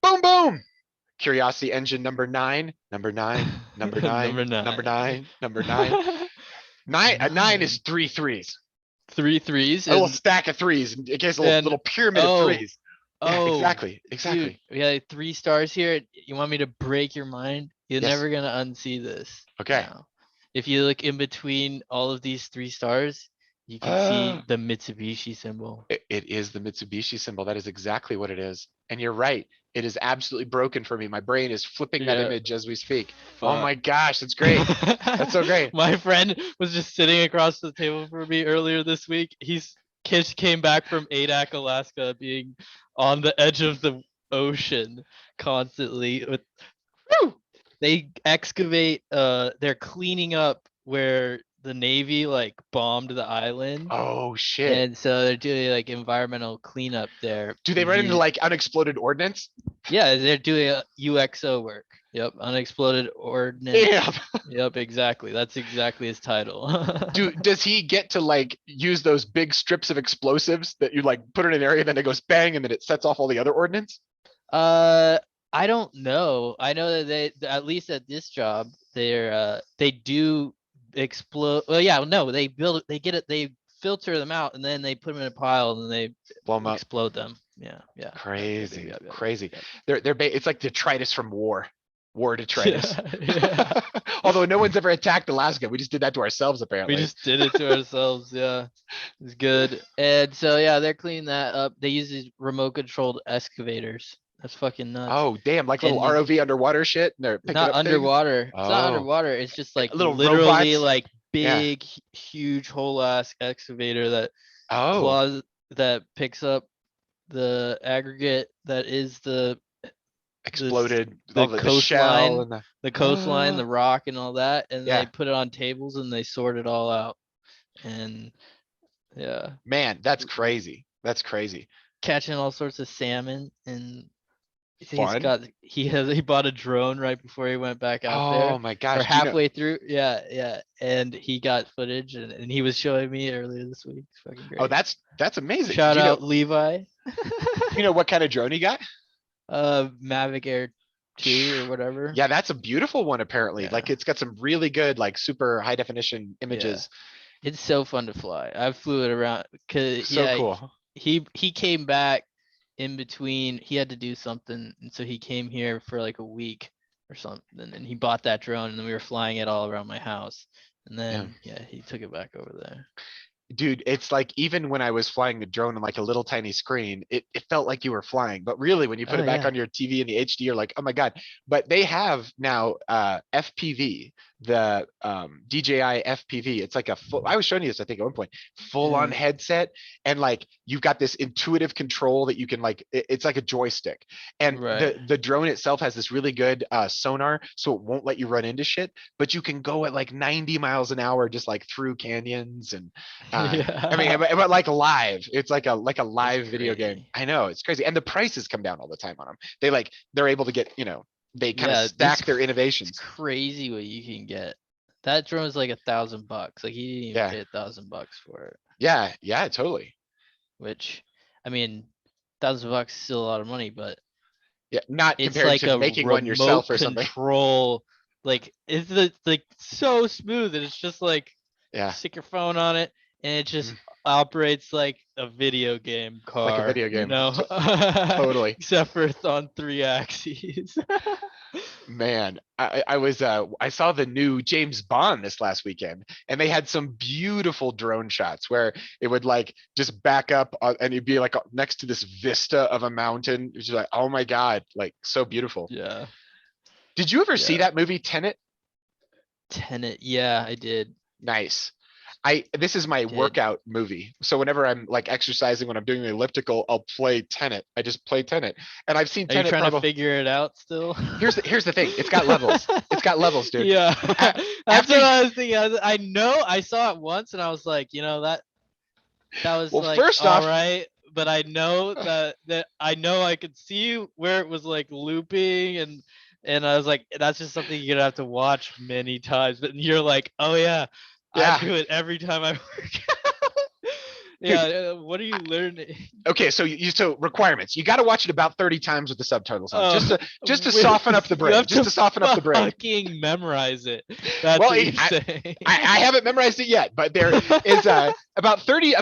Boom, boom. Curiosity engine number nine, number nine, number nine, Number number 9. nine, number nine. Nine is 9. three threes. Three threes A little and stack of threes. It gives a little, and little pyramid of oh threes. Yeah, oh exactly. dude, Exactly. we had 3 stars here. You want me to break your mind? You're Yes. never gonna unsee this Okay. now. If you look in between all of these 3 stars, you can see the Mitsubishi symbol. It is the Mitsubishi symbol. That is exactly what it is. And you're right. It is absolutely broken for me. My brain is flipping that Yeah. image as we speak. Oh Fuck. my gosh, that's great. That's so great. My friend was just sitting across the table from me earlier this week. He's kids came back from Adak, Alaska, being on the edge of the ocean constantly. Woo! They excavate. They're cleaning up where the Navy like bombed the island, Oh shit. and so they're doing like environmental cleanup there. Do they run into like unexploded ordnance? Yeah, they're doing UXO work. Yep, unexploded ordnance. Yeah. Yep, exactly. That's exactly his title. Does he get to like use those big strips of explosives that you like put in an area, then it goes bang and then it sets off all the other ordnance? uh, I don't know. I know that they, at least at this job, they do explode. Well, yeah, no, they build it. They get it. They filter them out and then they put them in a pile and then they Blow them up. explode them. Yeah, yeah. Crazy, Yep, yep, crazy. yep. It's like detritus from war detritus. Yeah. Although no one's ever attacked Alaska, we just did that to ourselves apparently. We just did it to ourselves. Yeah, it's good. And so yeah, they're cleaning that up. They use these remote controlled excavators. That's fucking nuts. Oh damn, like little And these, ROV underwater shit, and they're it's picking not up things. underwater. It's not Oh, underwater. It's just like little literally robots. like Yeah. big, huge whole ass excavator that Oh, claws that picks up the aggregate that is exploded. the The shell coastline, and the. the coastline, the rock, and all that, and they Yeah, put it on tables and they sort it all out. And yeah, man, that's crazy. That's crazy. catching all sorts of salmon, and Fun. he bought a drone right before he went back out there, Oh my or gosh, do you know? halfway through. Yeah, yeah, and he got footage, and he was showing me earlier this week. It's fucking Oh, great. that's amazing. Shout Do out Levi. you know what kind of drone he got? Mavic Air 2 or whatever. Yeah, that's a beautiful one apparently. Yeah. Like it's got some really good, like super high definition Yeah. images. It's so fun to fly. I flew it around because So yeah, cool. he came back in between. He had to do something, and so he came here for like a week or something, and he bought that drone, and then we were flying it all around my house, and then yeah, he took it back over there. Dude, it's like even when I was flying the drone on like a little tiny screen, it felt like you were flying. But really, when you put Oh it back yeah. on your TV in the HD, you're like, oh my God. But they have now FPV, the DJI FPV. It's like a full, I was showing you this, I think, at one point, full on Yeah. headset. And like you've got this intuitive control that you can like, it's like a joystick. And Right. the drone itself has this really good sonar, so it won't let you run into shit, but you can go at like 90 miles an hour just like through canyons and Yeah. I mean, but like live, it's like a That's live video game. crazy. I know it's crazy, and the prices come down all the time on them. They're able to get, they kind of Yeah, stack their it's innovations. crazy what you can get. That drone is like $1,000. Like he didn't even Yeah, pay $1,000 for it. yeah, totally. Which, I mean, $1,000 is still a lot of money, but Yeah, not it's compared like to a making one remote yourself or something. control. Like it's like so smooth, and it's just like Yeah, stick your phone on it, and it just Mhm. operates like a video game Like a car, video you game. know, Totally. except for it's on 3 axes. Man, I saw the new James Bond this last weekend, and they had some beautiful drone shots where it would like just back up and you'd be like next to this vista of a mountain. It's just like, oh my God, like so beautiful. Yeah, Did you ever see yeah. that movie Tenet? Tenet, yeah, I did. Nice. This is my Did. workout movie. So whenever I'm like exercising, when I'm doing the elliptical, I'll play Tenet. I just play Tenet. And I've seen Are you Tenet trying to probably. figure it out still? Here's the thing. It's got levels. It's got levels, dude. Yeah, that's After what I was thinking. I know I saw it once, and I was like, that was well, like first all off, right, but I know that I know I could see where it was like looping, and I was like, that's just something you're gonna have to watch many times. But you're like, oh yeah, I yeah. do it every time I work out. Yeah, what are you learning? Okay, so requirements. You got to watch it about 30 times with the subtitles on, just to soften up the You brain, have just to to soften up the brain. fucking memorize it. That's Well, what you're saying. I haven't memorized it yet, but there is about 30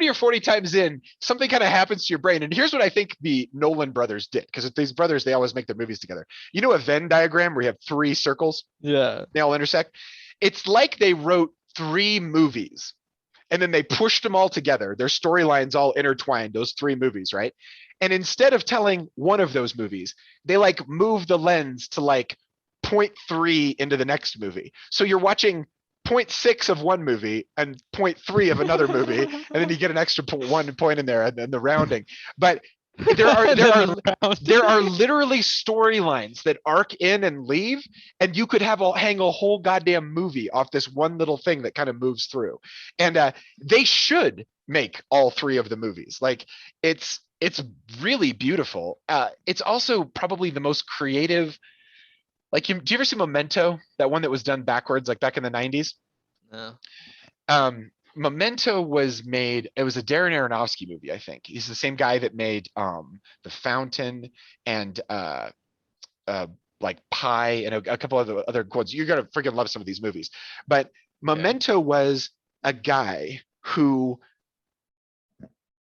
or 40 times in, something kind of happens to your brain. And here's what I think the Nolan brothers did, because these brothers, they always make their movies together. You know, a Venn diagram where you have three circles, Yeah. they all intersect. It's like they wrote three movies and then they pushed them all together. Their storylines all intertwined, those three movies, right? And instead of telling one of those movies, they like move the lens to like 0.3 into the next movie. So you're watching 0.6 of one movie and 0.3 of another movie, and then you get an extra 1 point in there, and then the rounding. But there are literally storylines that arc in and leave, and you could hang a whole goddamn movie off this one little thing that kind of moves through. And they should make all three of the movies. Like it's really beautiful. It's also probably the most creative. Like, do you ever see Memento? That one that was done backwards, like back in the 90s? No. Memento was made, it was a Darren Aronofsky movie, I think. He's the same guy that made The Fountain and like Pi and a couple of the other quotes. You're gonna freaking love some of these movies. But Memento was a guy who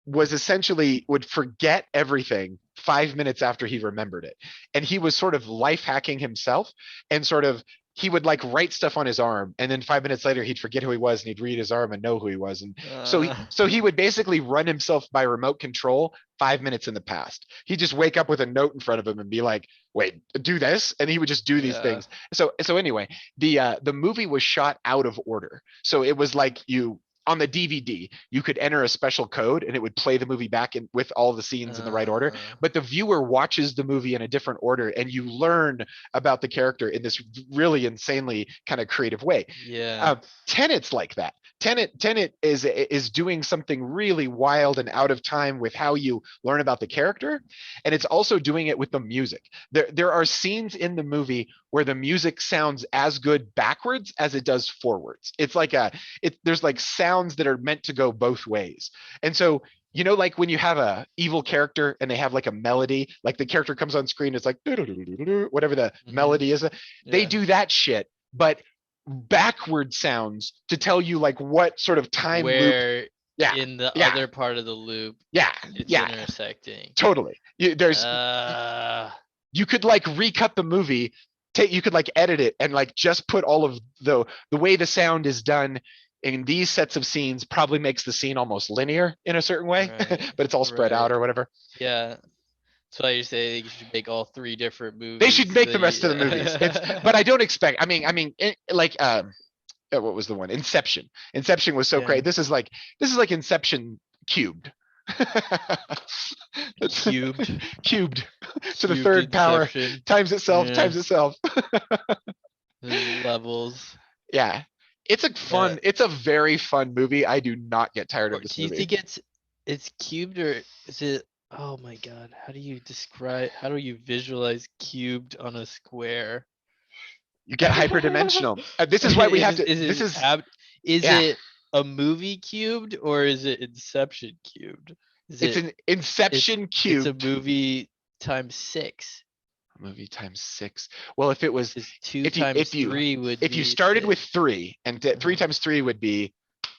was essentially would forget everything 5 minutes after he remembered it. And he was sort of life hacking himself, and sort of he would like write stuff on his arm, and then 5 minutes later he'd forget who he was and he'd read his arm and know who he was. And so he would basically run himself by remote control 5 minutes in the past. He'd just wake up with a note in front of him and be like, wait, do this, and he would just do these things. So anyway, the movie was shot out of order. So it was like, you on the DVD, you could enter a special code and it would play the movie back in with all the scenes in the right order. But the viewer watches the movie in a different order, and you learn about the character in this really insanely kind of creative way. Yeah. Tenet's like that. Tenet is doing something really wild and out of time with how you learn about the character, and it's also doing it with the music. There are scenes in the movie where the music sounds as good backwards as it does forwards. It's like there's like sounds that are meant to go both ways. And so, you know, like when you have a evil character and they have like a melody, like the character comes on screen, it's like whatever the melody is. They do that shit, but backward sounds to tell you like what sort of time where loop. in the other part of the loop it's intersecting. Totally. You could like recut the movie. You could like edit it and like just put all of the way the sound is done in these sets of scenes probably makes the scene almost linear in a certain way, but it's all spread out or whatever. Yeah. That's why you say you should make all three different movies. They should make the rest of the movies. But I don't expect. I mean, like what was the one? Inception. Inception was so great. This is like Inception cubed. Cubed to the third power times itself. Levels. Yeah, it's a fun. It's a very fun movie. I do not get tired of this movie. Do you think it's cubed, or is it? Oh my god, how do you visualize cubed on a square? You get hyperdimensional. This is why we have to. Is it a movie cubed, or is it Inception cubed? It's an Inception cubed. It's a movie times 6. A movie times 6. Well, if it was 2 times 3 would. If you started with 3, and 3 times 3 would be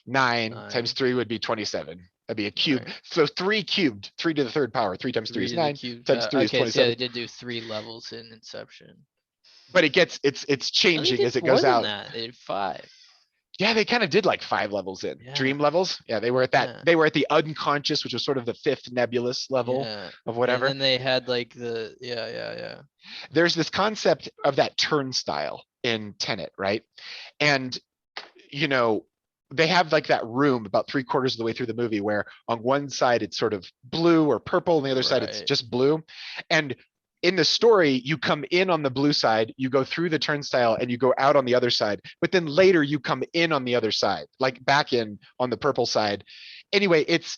9, times 3 would be 27. That'd be a cube. Right. So 3 cubed, 3 to the third power. 3 times 3 is 9. Times 3 is 27. So they did do 3 levels in Inception. But it's changing as it goes out. They did 5. Yeah, they kind of did like 5 levels in dream levels. Yeah, they were at that. Yeah. They were at the unconscious, which was sort of the 5th nebulous level of whatever. And then they had like the There's this concept of that turnstile in Tenet, right? And you know, they have like that room about 3/4 of the way through the movie where on one side it's sort of blue or purple, and the other side it's just blue. And in the story, you come in on the blue side, you go through the turnstile, and you go out on the other side. But then later you come in on the other side, like back in on the purple side. Anyway, it's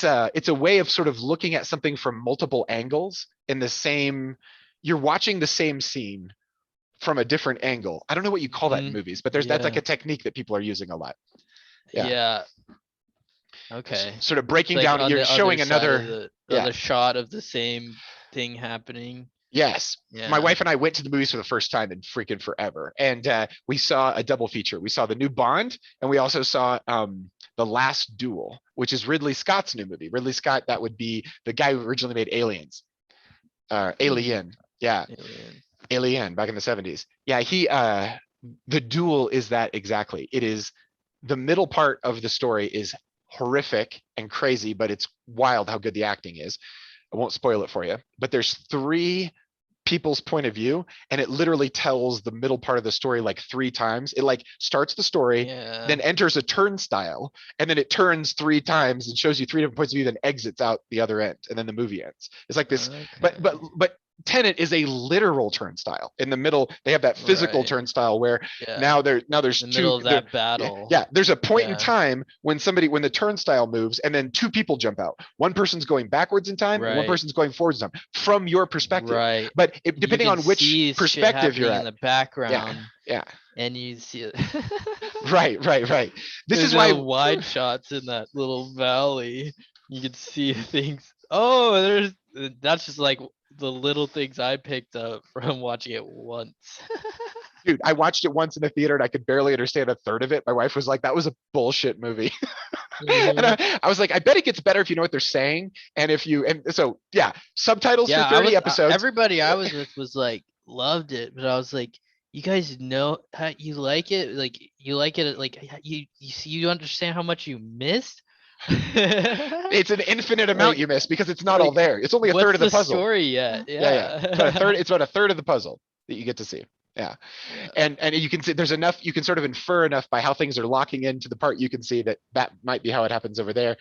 a way of sort of looking at something from multiple angles in the same. You're watching the same scene from a different angle. I don't know what you call that in movies, but that's like a technique that people are using a lot. Yeah. Okay. Sort of It's breaking like down, on you're the other showing side of another, the yeah. other shot of the same thing happening. Yes, my Yeah. wife and I went to the movies for the first time in freaking forever, and we saw a double feature. We saw the new Bond, and we also saw the Last Duel, which is Ridley Scott's new movie. Ridley Scott, that would be the guy who originally made Aliens, Hmm. Alien, yeah, Alien. Alien back in the 70s. Yeah, the duel is that exactly. It is the middle part of the story is horrific and crazy, but it's wild how good the acting is. I won't spoil it for you, but there's three people's point of view, and it literally tells the middle part of the story like three times. It like starts the story, Yeah. then enters a turnstile, and then it turns three times and shows you three different points of view, then exits out the other end, and then the movie ends. It's like this, but but Okay. but Tenet is a literal turnstile. In the middle, they have that physical Right. turnstile where Yeah. now there's In the middle two of there. that Yeah, battle. yeah, there's a point in Yeah. time when the turnstile moves and then two people jump out. One person's going backwards in time and one Right. person's going forwards in time from your perspective. Right. But You depending can on which see shit perspective you're happening in at, the yeah, background yeah, and you see it. right. This There's is why, no wide shots in that little valley. You can see things. Oh, that's just like the little things I picked up from watching it once. dude, I watched it once in the theater and I could barely understand a third of it. My wife was like, "That was a bullshit movie," and Mhm. I was like, "I bet it gets better if you know what they're saying, and if you." And so, yeah, subtitles for Yeah, 30 episodes. everybody I was with was like loved it, but I was like, you guys know how you like it? Like you like it like you see you understand how much you missed? It's an infinite amount Like you miss because it's not all like there. It's only a third what's of the the puzzle. story yet? Yeah. It's about a third. Yeah. It's about a third of the puzzle that you get to see. Yeah. Yeah. And you can see there's enough, you can sort of infer enough by how things are locking into the part, you can see that that might be how it happens over there.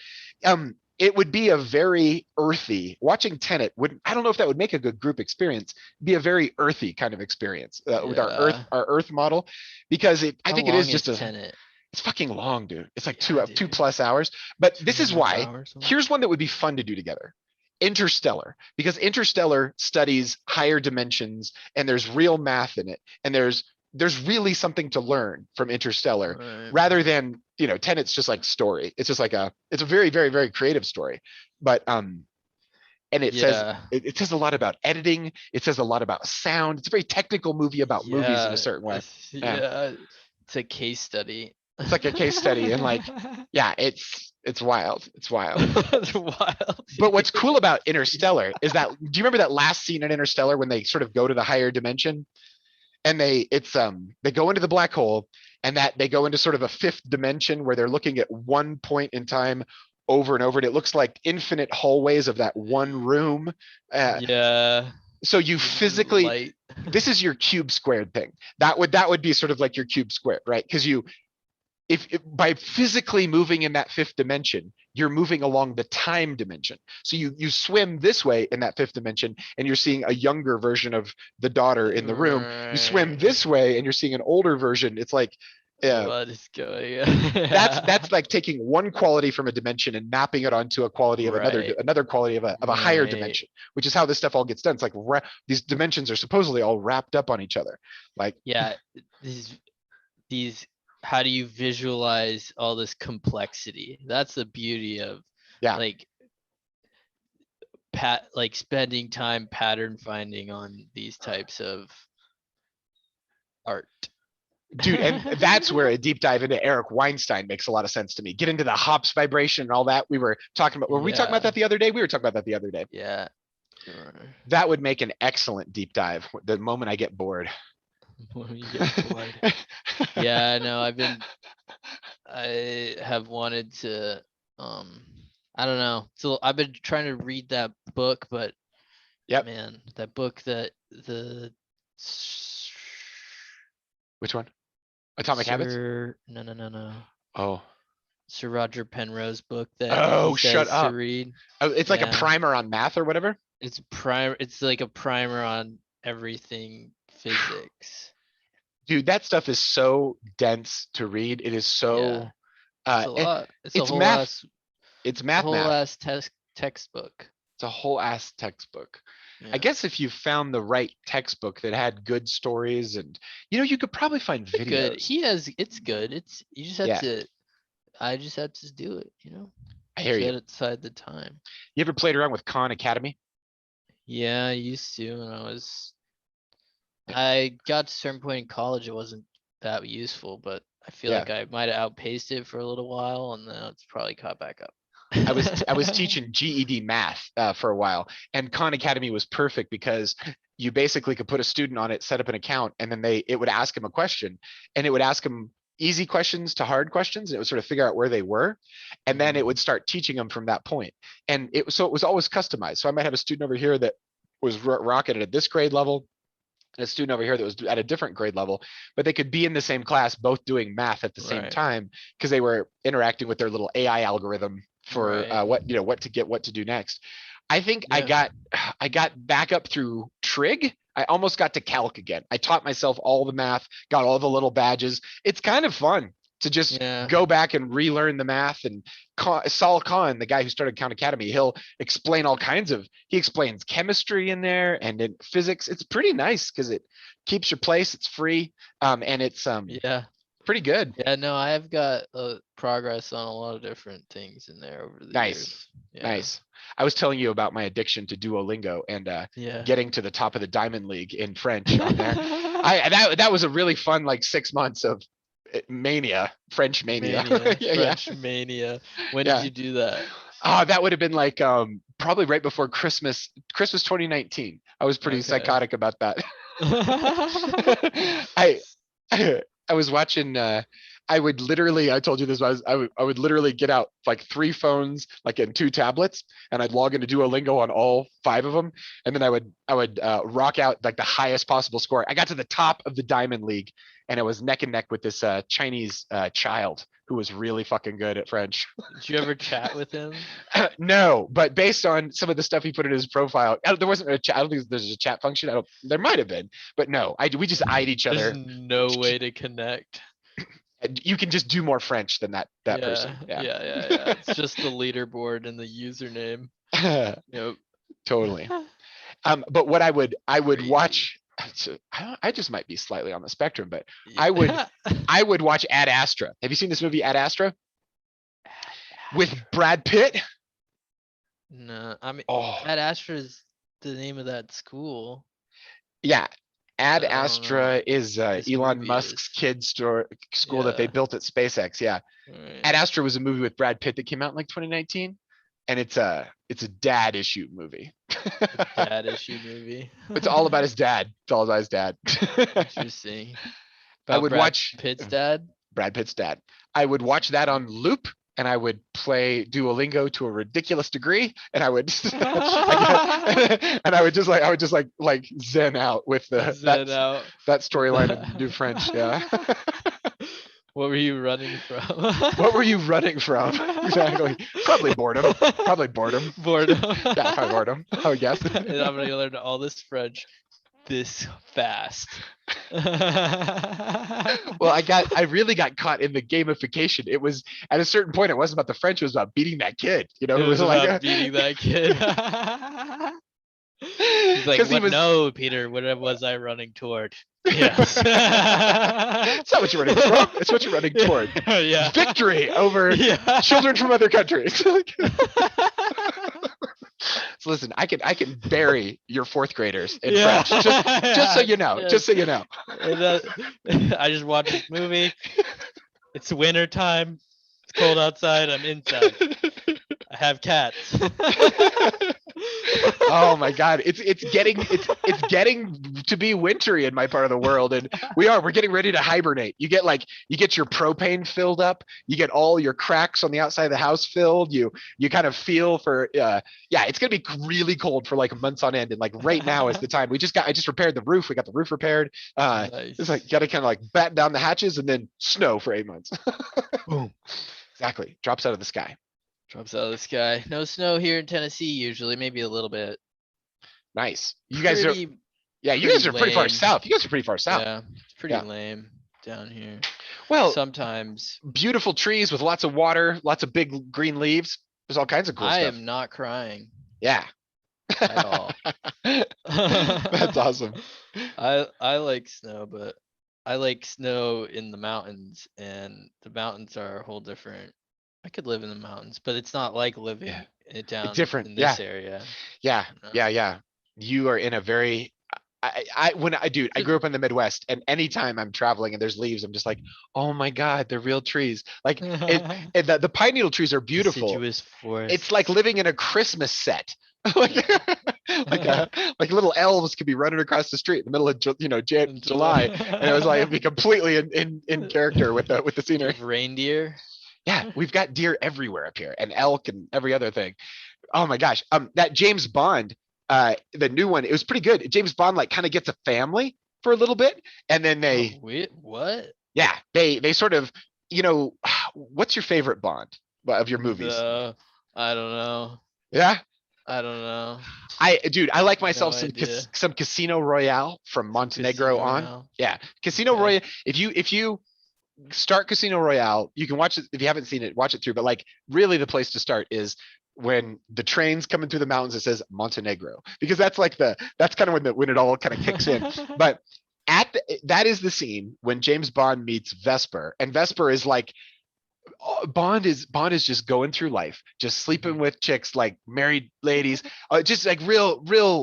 It would be a very earthy watching Tenet would, I don't know if that would make a good group experience, be a very earthy kind of experience with Yeah. our earth model, because I How think it is long just is a, Tenet? it's fucking long, dude. It's like Yeah, two dude. plus hours. But Two this and a is half why, hours. here's one that would be fun to do together. Interstellar, because Interstellar studies higher dimensions and there's real math in it, and there's really something to learn from Interstellar, Right. rather than, Tenet's just like story. It's just like it's a very, very, very creative story. But and Yeah. it says a lot about editing. It says a lot about sound. It's a very technical movie about movies in a Yeah. certain way. Yeah, Yeah. It's a case study. it's like a case study, and like, yeah, it's wild. It's wild. That's wild, But what's dude. cool about Interstellar is that, do you remember that last scene in Interstellar when they sort of go to the higher dimension, and they go into the black hole, and that they go into sort of a fifth dimension where they're looking at one point in time over and over, and it looks like infinite hallways of that one room. Uh, Yeah. so you The blue physically, light. this is your cube squared thing. That would be sort of like your cube squared, right? Because if by physically moving in that fifth dimension, you're moving along the time dimension. So you swim this way in that fifth dimension and you're seeing a younger version of the daughter in the room. You swim Right. this way and you're seeing an older version. It's like, uh, What is going that's on? like taking one quality from a dimension and mapping it onto a quality of Right. another quality of a higher Right. dimension, which is how this stuff all gets done. It's like these dimensions are supposedly all wrapped up on each other. Like, Yeah. These how do you visualize all this complexity? That's the beauty of yeah, like like spending time pattern finding on these types of art. dude, and that's where a deep dive into Eric Weinstein makes a lot of sense to me. Get into the hops vibration and all that. Were we talking about Yeah. that the other day? We were talking about that the other day. Yeah. That would make an excellent deep dive the moment I get bored. When you get bored. Yeah, no, I have wanted to I don't know. So I've been trying to read that book, but Yep. man, that book that the Which one? Atomic Habits? no. Oh. Sir Roger Penrose book that he Oh, shut says to up. read. Oh, it's like a Yeah. primer on math or whatever. It's like a primer on everything physics. Dude, that stuff is so dense to read. It is Yeah. so It's a lot. it's math. It's It's a math whole math. ass textbook. It's a whole ass textbook. I Yeah. guess if you found the right textbook that had good stories, and you could probably find Good. videos. It's good. It's you just have Yeah. to I just had to do it, you know? I hear you. Set aside the time. You ever played around with Khan Academy? Yeah, I used to when I got to a certain point in college, it wasn't that useful, but I feel Yeah. like I might have outpaced it for a little while and then it's probably caught back up. I was teaching GED math for a while, and Khan Academy was perfect because you basically could put a student on it, set up an account, and then it would ask them a question, and it would ask them easy questions to hard questions, and it would sort of figure out where they were, and then it would start teaching them from that point. And it was always customized. So I might have a student over here that was rocking it at this grade level, and a student over here that was at a different grade level, but they could be in the same class, both doing math at the same Right. time because they were interacting with their little AI algorithm for Right. what to get, what to do next. I think I Yeah. got back up through trig. I almost got to calc again. I taught myself all the math, got all the little badges. It's kind of fun to just Yeah. go back and relearn the math. And Saul Khan, the guy who started Khan Academy, he'll explain all kinds of, he explains chemistry in there and in physics. It's pretty nice because it keeps your place. It's free. And it's Yeah. pretty good. Yeah, no, I've got progress on a lot of different things in there over the Nice. years. Yeah. Nice. I was telling you about my addiction to Duolingo and Yeah. getting to the top of the Diamond League in French on there. That was a really fun like 6 months of mania, French mania. Mania, Yeah, French yeah. mania. When Yeah. did you do that? That would have been like probably right before Christmas 2019. I was pretty Okay. psychotic about that. I I was watching I would literally, I told you this, I would literally get out like 3 phones, like in 2 tablets, and I'd log into Duolingo on all 5 of them. And then I would rock out like the highest possible score. I got to the top of the Diamond League, and it was neck and neck with this Chinese child who was really fucking good at French. Did you ever chat with him? No, but based on some of the stuff he put in his profile, there wasn't a chat. I don't think there's a chat function. There might have been, but no, we just eyed each There's other. no way to connect. You can just do more French than that Yeah, person. yeah, Yeah. yeah. It's just the leaderboard and the username. Yep. Totally. But what I would Crazy. watch. I just might be slightly on the spectrum, but I would watch Ad Astra. Have you seen this movie Ad Astra with Brad Pitt? No, I mean, Oh, Ad Astra is the name of that school. yeah. Ad I don't know. Astra is This Elon movie Musk's is. kid school that they Yeah. built at SpaceX. Yeah. Right. Ad Astra was a movie with Brad Pitt that came out in like 2019, and it's a dad issue movie. Dad issue movie. It's all about his dad. It's all about his dad. Interesting. I About would Brad watch Pitt's dad. Brad Pitt's dad. I would watch that on loop, and I would play Duolingo to a ridiculous degree, and I would and I would just like zen out with Zen out. that storyline in New French. Yeah. What were you running from? What were you running from? Exactly. Probably boredom. Probably boredom. Boredom. Yeah, probably boredom. I would guess. And I'm gonna learn all this French this fast. Well, I really got caught in the gamification. It was at a certain point, it wasn't about the French, it was about beating that kid. You know, It was like about beating that kid. He's like, he was, no, Peter, what was I running toward? Yes. it's not what you're running from, it's what you're running toward. Yeah. Victory over Yeah. children from other countries. So listen, I can bury your 4th graders in French. Just so you know. Yeah. Just so you know. I just watched this movie. It's winter time. It's cold outside. I'm inside. I have cats. Oh my god, it's getting to be wintry in my part of the world, and we're getting ready to hibernate. You get your propane filled up, you get all your cracks on the outside of the house filled, you kind of feel for it's gonna be really cold for like months on end, and like right now is the time. I just repaired the roof. We got the roof repaired. Nice. It's like gotta kind of like batten down the hatches, and then snow for 8 months. Boom. Exactly. Drops out of the sky. Drops out of the sky. No snow here in Tennessee usually, maybe a little bit. Nice. You guys are Pretty pretty far lame. south. You guys are pretty far south. Yeah, it's pretty Yeah. lame down here. Well, Sometimes beautiful trees with lots of water, lots of big green leaves. There's all kinds of cool I stuff. am not crying Yeah. at all. That's awesome. I like snow, but I like snow in the mountains, and the mountains are a whole different I could live in the mountains, but it's not like Yeah. living it It's down different. in Yeah. this area. Yeah. No. Yeah. Yeah. You are in a very, when I, dude, I grew up in the Midwest, and anytime I'm traveling and there's leaves, I'm just like, oh my God, they're real trees. Like the pine needle trees are beautiful. Deciduous It's like forests. living in a Christmas set. like, like Yeah. like little elves could be running across the street in the middle of July, and it was like it'd be completely in character with the You scenery. have reindeer. Yeah, we've got deer everywhere up here, and elk and every other thing. Oh my gosh, that James Bond, the new one, it was pretty good. James Bond like kind of gets a family for a little bit, and then Oh, they, wait, what? yeah, they sort of, what's your favorite Bond of your movies? The I don't know. Yeah, I don't know. dude, I like No myself idea. some Casino Royale from Some Montenegro Casino on. Royale. Yeah, Casino Okay. Royale. If you start Casino Royale, you can watch it if you haven't seen it, watch it through. But like, really, the place to start is when the train's coming through the mountains. It says Montenegro because that's like that's kind of when it all kind of kicks in. But that is the scene when James Bond meets Vesper, and Vesper is like, Bond is just going through life, just sleeping Mhm. with chicks, like married ladies, just like real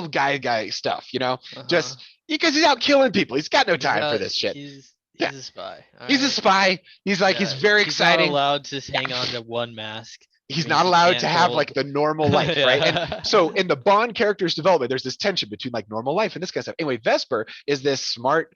guy stuff, Uh-huh. just because he's out killing people. He's got no He's time for out. this shit. Yeah, He's a spy. All he's a right. spy. He's Yeah. very He's not exciting. allowed to Yeah, hang on to one mask. That he's means not he allowed to can't have hold. like the normal life, right? And Yeah. so in the Bond character's development, there's this tension between like normal life and this kind of stuff. Anyway, Vesper is this smart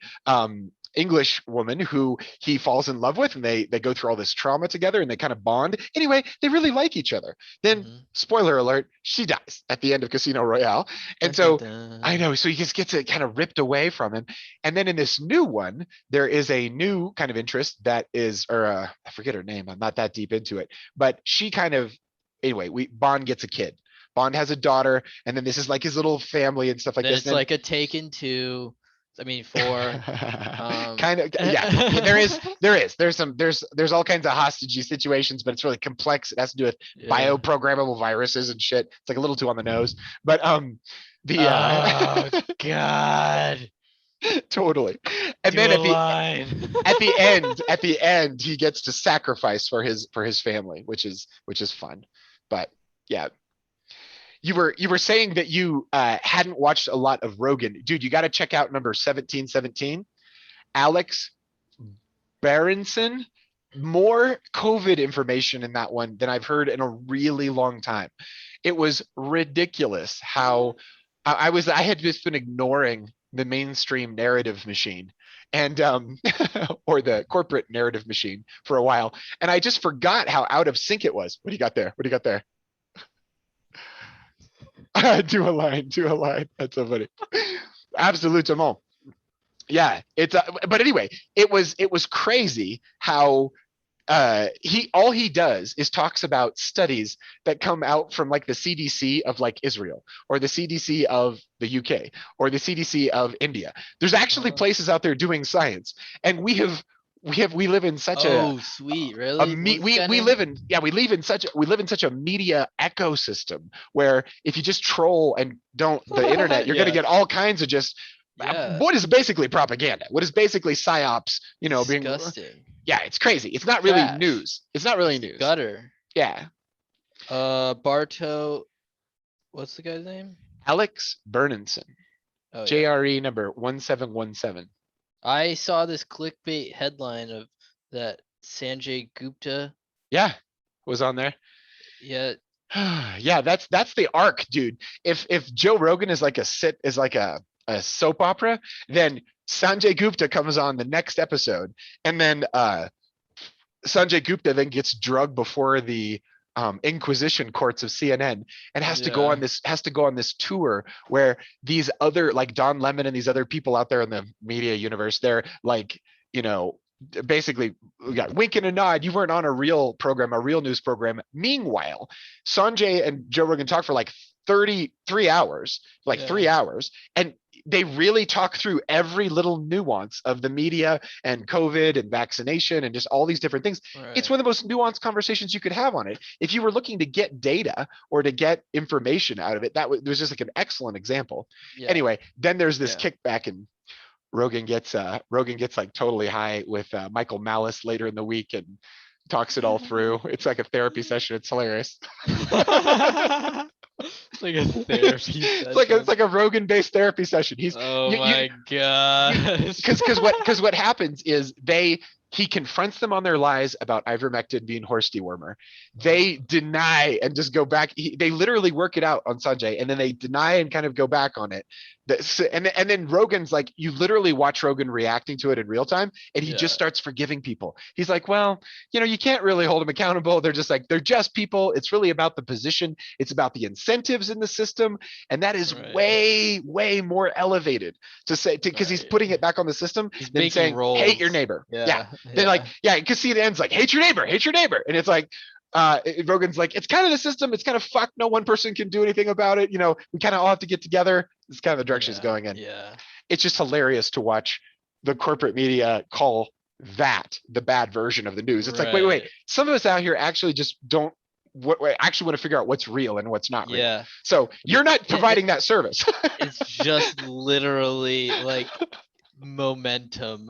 English woman who he falls in love with, and they go through all this trauma together, and they kind of bond. Anyway, they really like each other. Then, Mhm. spoiler alert, she dies at the end of Casino Royale, and Dun, dun, so I dun. know, so he just gets it kind of ripped away from him. And then in this new one, there is a new kind of interest that is, or I forget her name. I'm not that deep into it, but she kind of, anyway, we Bond gets a kid. Bond has a daughter, and then this is like his little family and stuff like Then this. it's And like a Taken two. I mean four. kind of, yeah, there's all kinds of hostage situations, but it's really complex. It has to do with Yeah. bioprogrammable viruses and shit. It's like a little too on the nose, but the Oh God. totally. And Do then a line. at the end he gets to sacrifice for his family, which is fun. But yeah, you were saying that you hadn't watched a lot of Rogan. Dude, you got to check out number 1717. Alex Berenson. More COVID information in that one than I've heard in a really long time. It was ridiculous how I had just been ignoring the mainstream narrative machine and or the corporate narrative machine for a while, and I just forgot how out of sync it was. What do you got there? What do you got there? Do a line. That's so funny. Absolutement. Yeah, it's but anyway, it was crazy how he all he does is talks about studies that come out from like the CDC of like Israel or the CDC of the UK or the CDC of India. There's actually Uh-huh. places out there doing science, and we live in such Oh, sweet. Really? What's this guy we name? live in yeah we live in such a media ecosystem where if you just troll and don't the internet, you're going to Yeah. get all kinds of just Yeah. what is basically propaganda, what is basically psyops, being, Disgusting. yeah, it's crazy. It's not really Trash. news. It's not really It's news. gutter. Yeah. Barto. What's the guy's name? Alex Bernenson, Oh yeah. JRE number 1717. I saw this clickbait headline of that Sanjay Gupta. Yeah, was on there. Yeah. Yeah, that's the arc, dude. If Joe Rogan is like a soap opera, then Sanjay Gupta comes on the next episode, and then Sanjay Gupta then gets drugged before the Inquisition courts of CNN and Yeah. has to go on this tour where these other like Don Lemon and these other people out there in the media universe, they're like, you know, basically got wink and a nod. You weren't on a real program, a real news program. Meanwhile, Sanjay and Joe Rogan talk for like 33 hours, like Yeah. 3 hours, and they really talk through every little nuance of the media and COVID and vaccination and just all these different things. It's Right. one of the most nuanced conversations you could have on it. If you were looking to get data or to get information out of it, was just like an excellent example. Yeah. Anyway, then there's this Yeah. kickback, and Rogan gets like totally high with Michael Malice later in the week, and talks it all through. It's like a therapy session. It's hilarious. It's like a therapy It's session. like a Rogan based therapy session. He's Oh you my gosh. because what happens is he confronts them on their lies about ivermectin being horse dewormer. They deny and just go back. They literally work it out on Sanjay, and then they deny and kind of go back on it. And then Rogan's like, you literally watch Rogan reacting to it in real time, and he just Yeah, starts forgiving people. He's like, well, you can't really hold them accountable. They're just like, they're just people. It's really about the position. It's about the incentives in the system, and that is right, way, way more elevated to say because he's right. putting it back on the system He's than making saying hate your rolls. neighbor. Yeah. Yeah, Then like, yeah. yeah, because see, the end's like hate your neighbor. And it's like, Rogan's like, it's kind of the system. It's kind of fucked. No one person can do anything about it. We kind of all have to get together. It's kind of the direction it's Yeah, going in. yeah. It's just hilarious to watch the corporate media call that the bad version of the news. It's like, wait. Right. Some of us out here actually just don't actually want to figure out what's real and what's not real. Yeah. So you're not It, providing that service. it's just literally like momentum.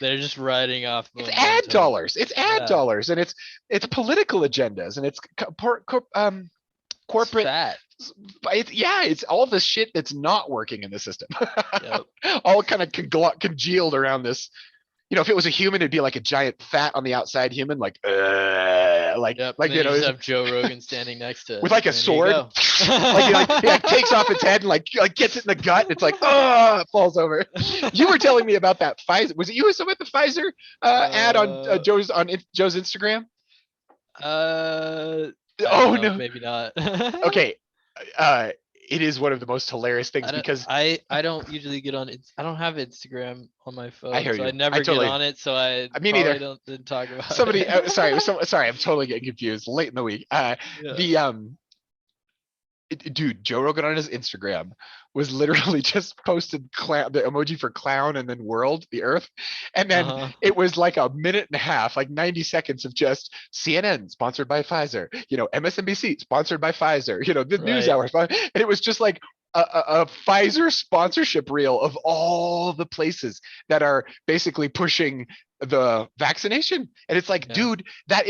They're just riding off It's ad momentum. dollars. It's ad Yeah. dollars, and it's political agendas, and it's It's corporate. fat. It's all the shit that's not working in the system. Yep. All kind of congealed around this. If it was a human, it'd be like a giant fat on the outside human, Yep. And then you just have Joe Rogan standing next to it. with like a And there you sword. go. He takes off its head and like gets it in the gut. It's like, it falls over. You were telling me about that Pfizer. Was it you who submitted the Pfizer ad on Joe's Instagram? I Oh don't know, no. maybe not. Okay. It is one of the most hilarious things because I don't usually get on I don't have Instagram on my I phone, hear so I you. never get on it, so I Me probably neither. didn't talk about Somebody, it. sorry, I'm totally getting confused. Late in the week. Yeah. The Dude, Joe Rogan on his Instagram was literally just posted the emoji for clown and then world, the earth. And then Uh-huh. it was like a minute and a half, like 90 seconds of just CNN sponsored by Pfizer, MSNBC sponsored by Pfizer, the news Right. hour. And it was just like a Pfizer sponsorship reel of all the places that are basically pushing the vaccination. And it's like, Yeah. dude, that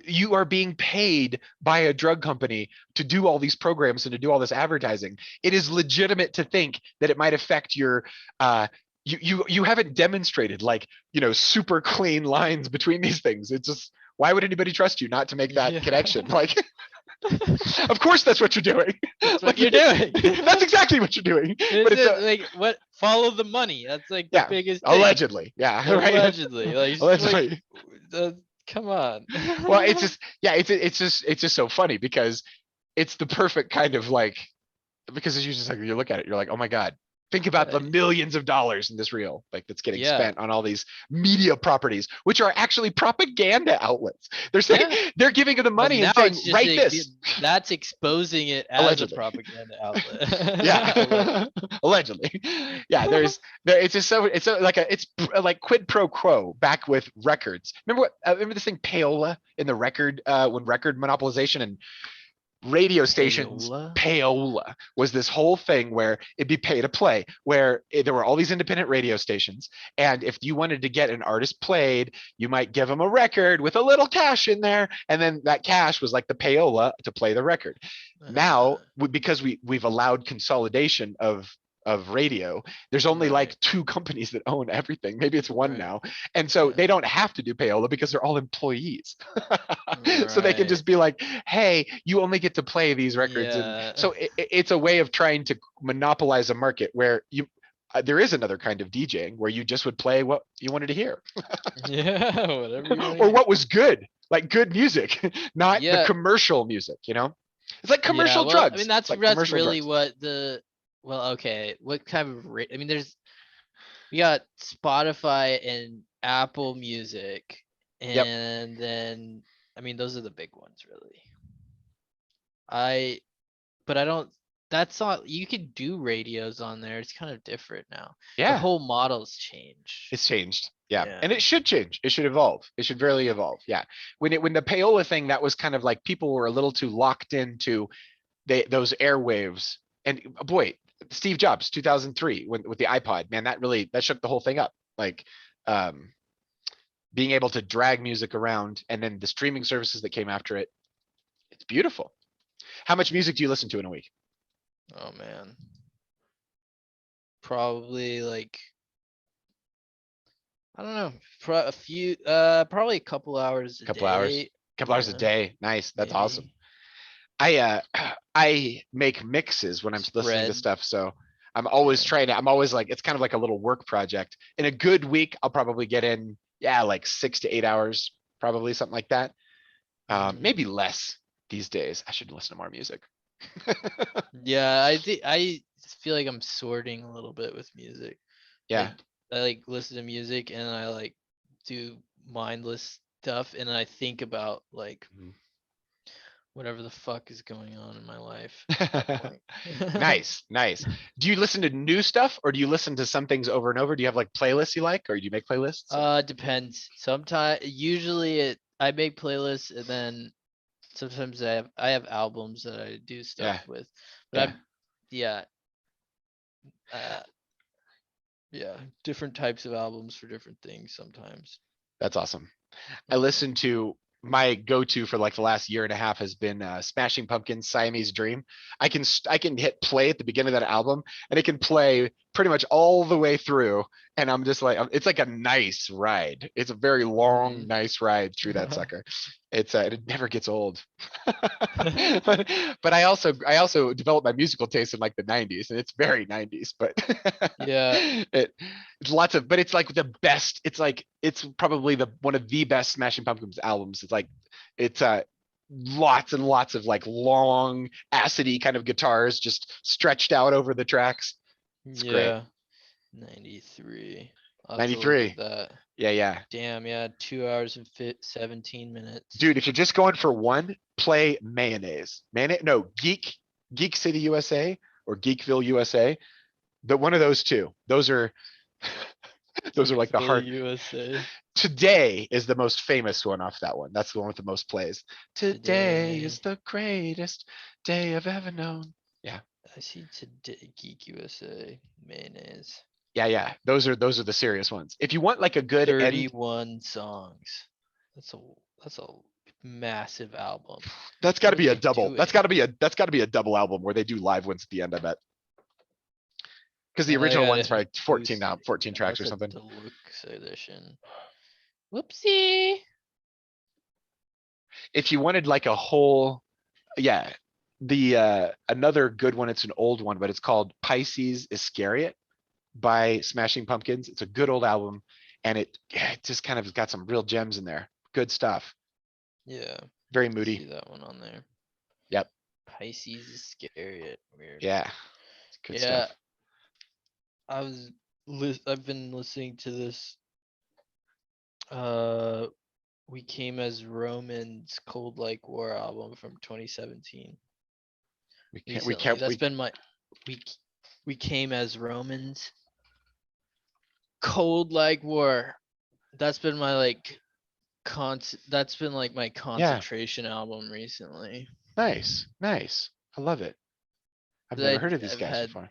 you are being paid by a drug company to do all these programs and to do all this advertising. It is legitimate to think that it might affect your you haven't demonstrated super clean lines between these things. It's just, why would anybody trust you not to make that Yeah. connection? Like, of course that's what you're doing. That's what you're doing. That's exactly what you're doing. But it's Like what, follow the money. That's like the yeah, biggest thing. allegedly. Yeah, right. Allegedly. Like, it's just like Allegedly. come on. Well, it's just it's just so funny because it's the perfect kind of because as you just you look at it, you're like, oh my God, think about the Right. millions of dollars in this reel that's getting Yeah. spent on all these media properties, which are actually propaganda outlets. They're saying Yeah. they're giving you the But money and now saying, it's just write this. that's exposing it as a Allegedly. propaganda outlet. Yeah. Allegedly. Yeah, it's just it's like quid pro quo back with records. Remember this thing payola in the record when record monopolization and radio stations. Payola? Payola was this whole thing where it'd be pay to play, where there were all these independent radio stations, and if you wanted to get an artist played, you might give them a record with a little cash in there, and then that cash was like the payola to play the record. Now, because we've allowed consolidation of radio, there's only Right. like two companies that own everything. Maybe it's one Right. now. And so Yeah. they don't have to do payola because they're all employees. So they can Right. just be like, hey, you only get to play these records. And Yeah. so it's a way of trying to monopolize a market where there is another kind of DJing where you just would play what you wanted to hear Yeah, whatever you want to or hear. what was good, like good music, not the Yeah. commercial music, It's like Yeah, commercial well, drugs. I mean, that's Like that's commercial really drugs. what okay, what kind of I mean, we got Spotify and Apple Music, Yep. and then I mean, those are the big ones, really. But I don't. That's not. You can do radios on there. It's kind of different now. The Yeah. whole model's changed. It's changed. Yeah. Yeah. And it should change. It should evolve. It should really evolve. Yeah. When the payola thing, that was kind of like people were a little too locked into those airwaves. And boy, Steve Jobs, 2003, with the iPod, man, that shook the whole thing up. Like, being able to drag music around, and then the streaming services that came after it. It's beautiful. How much music do you listen to in a week? Oh man. Probably like, I don't know, probably a couple hours a Couple hours, day. couple hours a Yeah, day. Nice. That's awesome. maybe. I I make mixes when I'm listening to Spread. stuff, so I'm always Yeah. trying to. I'm always like, it's kind of like a little work project. In a good week, I'll probably get in, yeah, like 6 to 8 hours, probably something like that. Mhm. Maybe less these days. I should listen to more music. Yeah, I think I feel like I'm sorting a little bit with music. Yeah. I I like listen to music and I like do mindless stuff and I think about like Mhm. whatever the fuck is going on in my life at that point. Nice, nice. Do you listen to new stuff or do you listen to some things over and over? Do you have like playlists you like, or do you make playlists? Or Depends. Sometimes, usually I make playlists and then sometimes I have albums that I do stuff yeah, with. But yeah, yeah, uh, yeah, different types of albums for different things sometimes. that's awesome. I Yeah. listen to my go-to for like the last year and a half has been Smashing Pumpkins Siamese Dream. I can hit play at the beginning of that album and it can play pretty much all the way through, and I'm just like, it's like a nice ride. It's a very long, Mhm. nice ride through that sucker. It's it never gets old. But I also developed my musical taste in like the 90s, and it's very 90s, but Yeah. it's lots of, but it's like the best. It's like, it's probably the one of the best Smashing Pumpkins albums. It's like, it's lots and lots of like long acidy kind of guitars just stretched out over the tracks. It's great. Yeah. 93. I'll have to look at 93. that. Yeah, yeah. Damn, yeah, 2 hours and 17 minutes. Dude, if you're just going for one, play Mayonnaise. Mayonnaise, no, Geek City USA or Geekville USA. But one of those two. Those are those are like the Geekville, heart. USA. Today is the most famous one off that one. That's the one with the most plays. Today is Today. the greatest day I've ever known. Yeah. I see today Geek USA mayonnaise. Yeah, yeah. Those are the serious ones. If you want like a good end, 31 songs. That's a that's a massive album. that's got What to are be a they double. doing? That's got to be a double album where they do live ones at the end, I bet. Because the Oh, they original got one's a probably 14 acoustic. 14 Oh, tracks or it's a something. deluxe edition. Whoopsie. If you wanted like a whole, yeah, the another good one, it's an old one, but it's called Pisces Iscariot by Smashing Pumpkins. It's a good old album, and yeah, it just kind of got some real gems in there. Good stuff. Yeah, Very I moody. see that one on there. Yep. Pisces Iscariot. Weird. Yeah. It's good Yeah, stuff. I've been listening to this uh We Came as Romans Cold Like War album from 2017 We recently. can't That's we been my we we came as Romans Cold Like War. That's been my like that's been like my Yeah. concentration album recently. Nice. Nice. I love it. I've never heard of these I've guys had, before.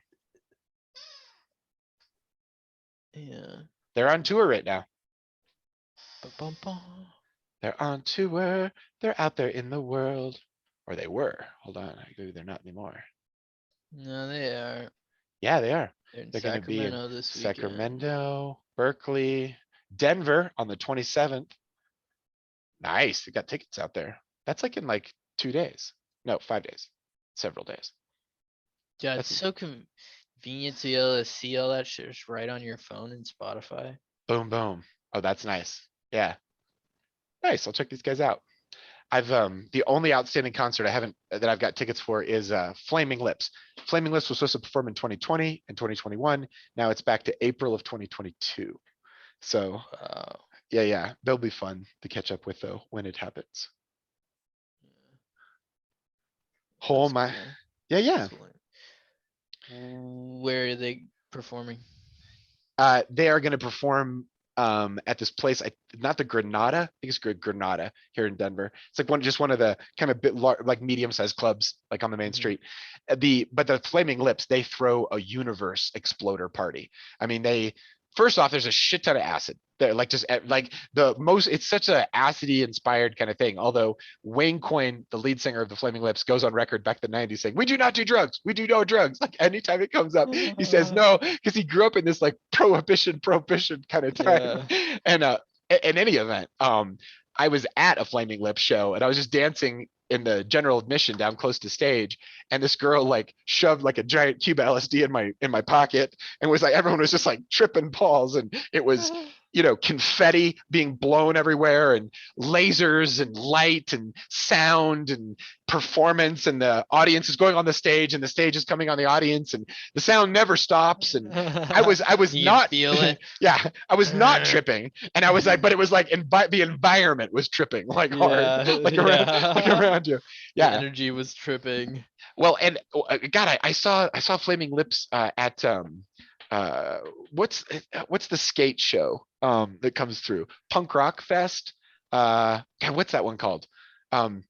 yeah. They're on tour right now. Ba-bum-bum. They're on tour. They're out there in the world. Or they were. Hold on. Maybe they're not anymore. No, they are. Yeah, they are. They're in They're going to be in Sacramento this weekend. Sacramento, Berkeley, Denver on the 27th. Nice. They got tickets out there. That's like in like 2 days. No, 5 days. Several days. Yeah, it's That's so convenient to be able to see all that shit just right on your phone in Spotify. boom, boom. Oh, that's nice. Yeah. Nice. I'll check these guys out. I've the only outstanding concert I haven't that I've got tickets for is Flaming Lips. Flaming Lips was supposed to perform in 2020 and 2021. Now it's back to April of 2022. So Wow. yeah, yeah, they'll be fun to catch up with though when it happens. Oh That's my, cool. yeah, yeah. Where are they performing? They are going to perform at this place, not the Granada, I think it's Granada here in Denver. It's like one of the kind of like medium-sized clubs like on the main Mhm. street. But the Flaming Lips, they throw a universe exploder party. I mean, first off, there's a shit ton of acid there, like just like the most, it's such a acidy inspired kind of thing. Although Wayne Coyne, the lead singer of the Flaming Lips, goes on record back in the 90s saying, "We do not do drugs. We do no drugs." Like anytime it comes up, he says no, because he grew up in this like prohibition kind of time. Yeah. And in any event, I was at a Flaming Lips show and I was just dancing in the general admission down close to stage, and this girl like shoved like a giant cube of LSD in my pocket, and was like, everyone was just like tripping balls, and it was, you know, confetti being blown everywhere, and lasers and light and sound and performance, and the audience is going on the stage and the stage is coming on the audience, and the sound never stops. And I was You not feel it. yeah, I was not tripping, and I was like, but it was like the environment was tripping like hard, Yeah, like yeah. around you. The Yeah. energy was tripping. Well, and God, I saw Flaming Lips at uh what's the skate show that comes through? Punk Rock Fest. God, what's that one called? Um,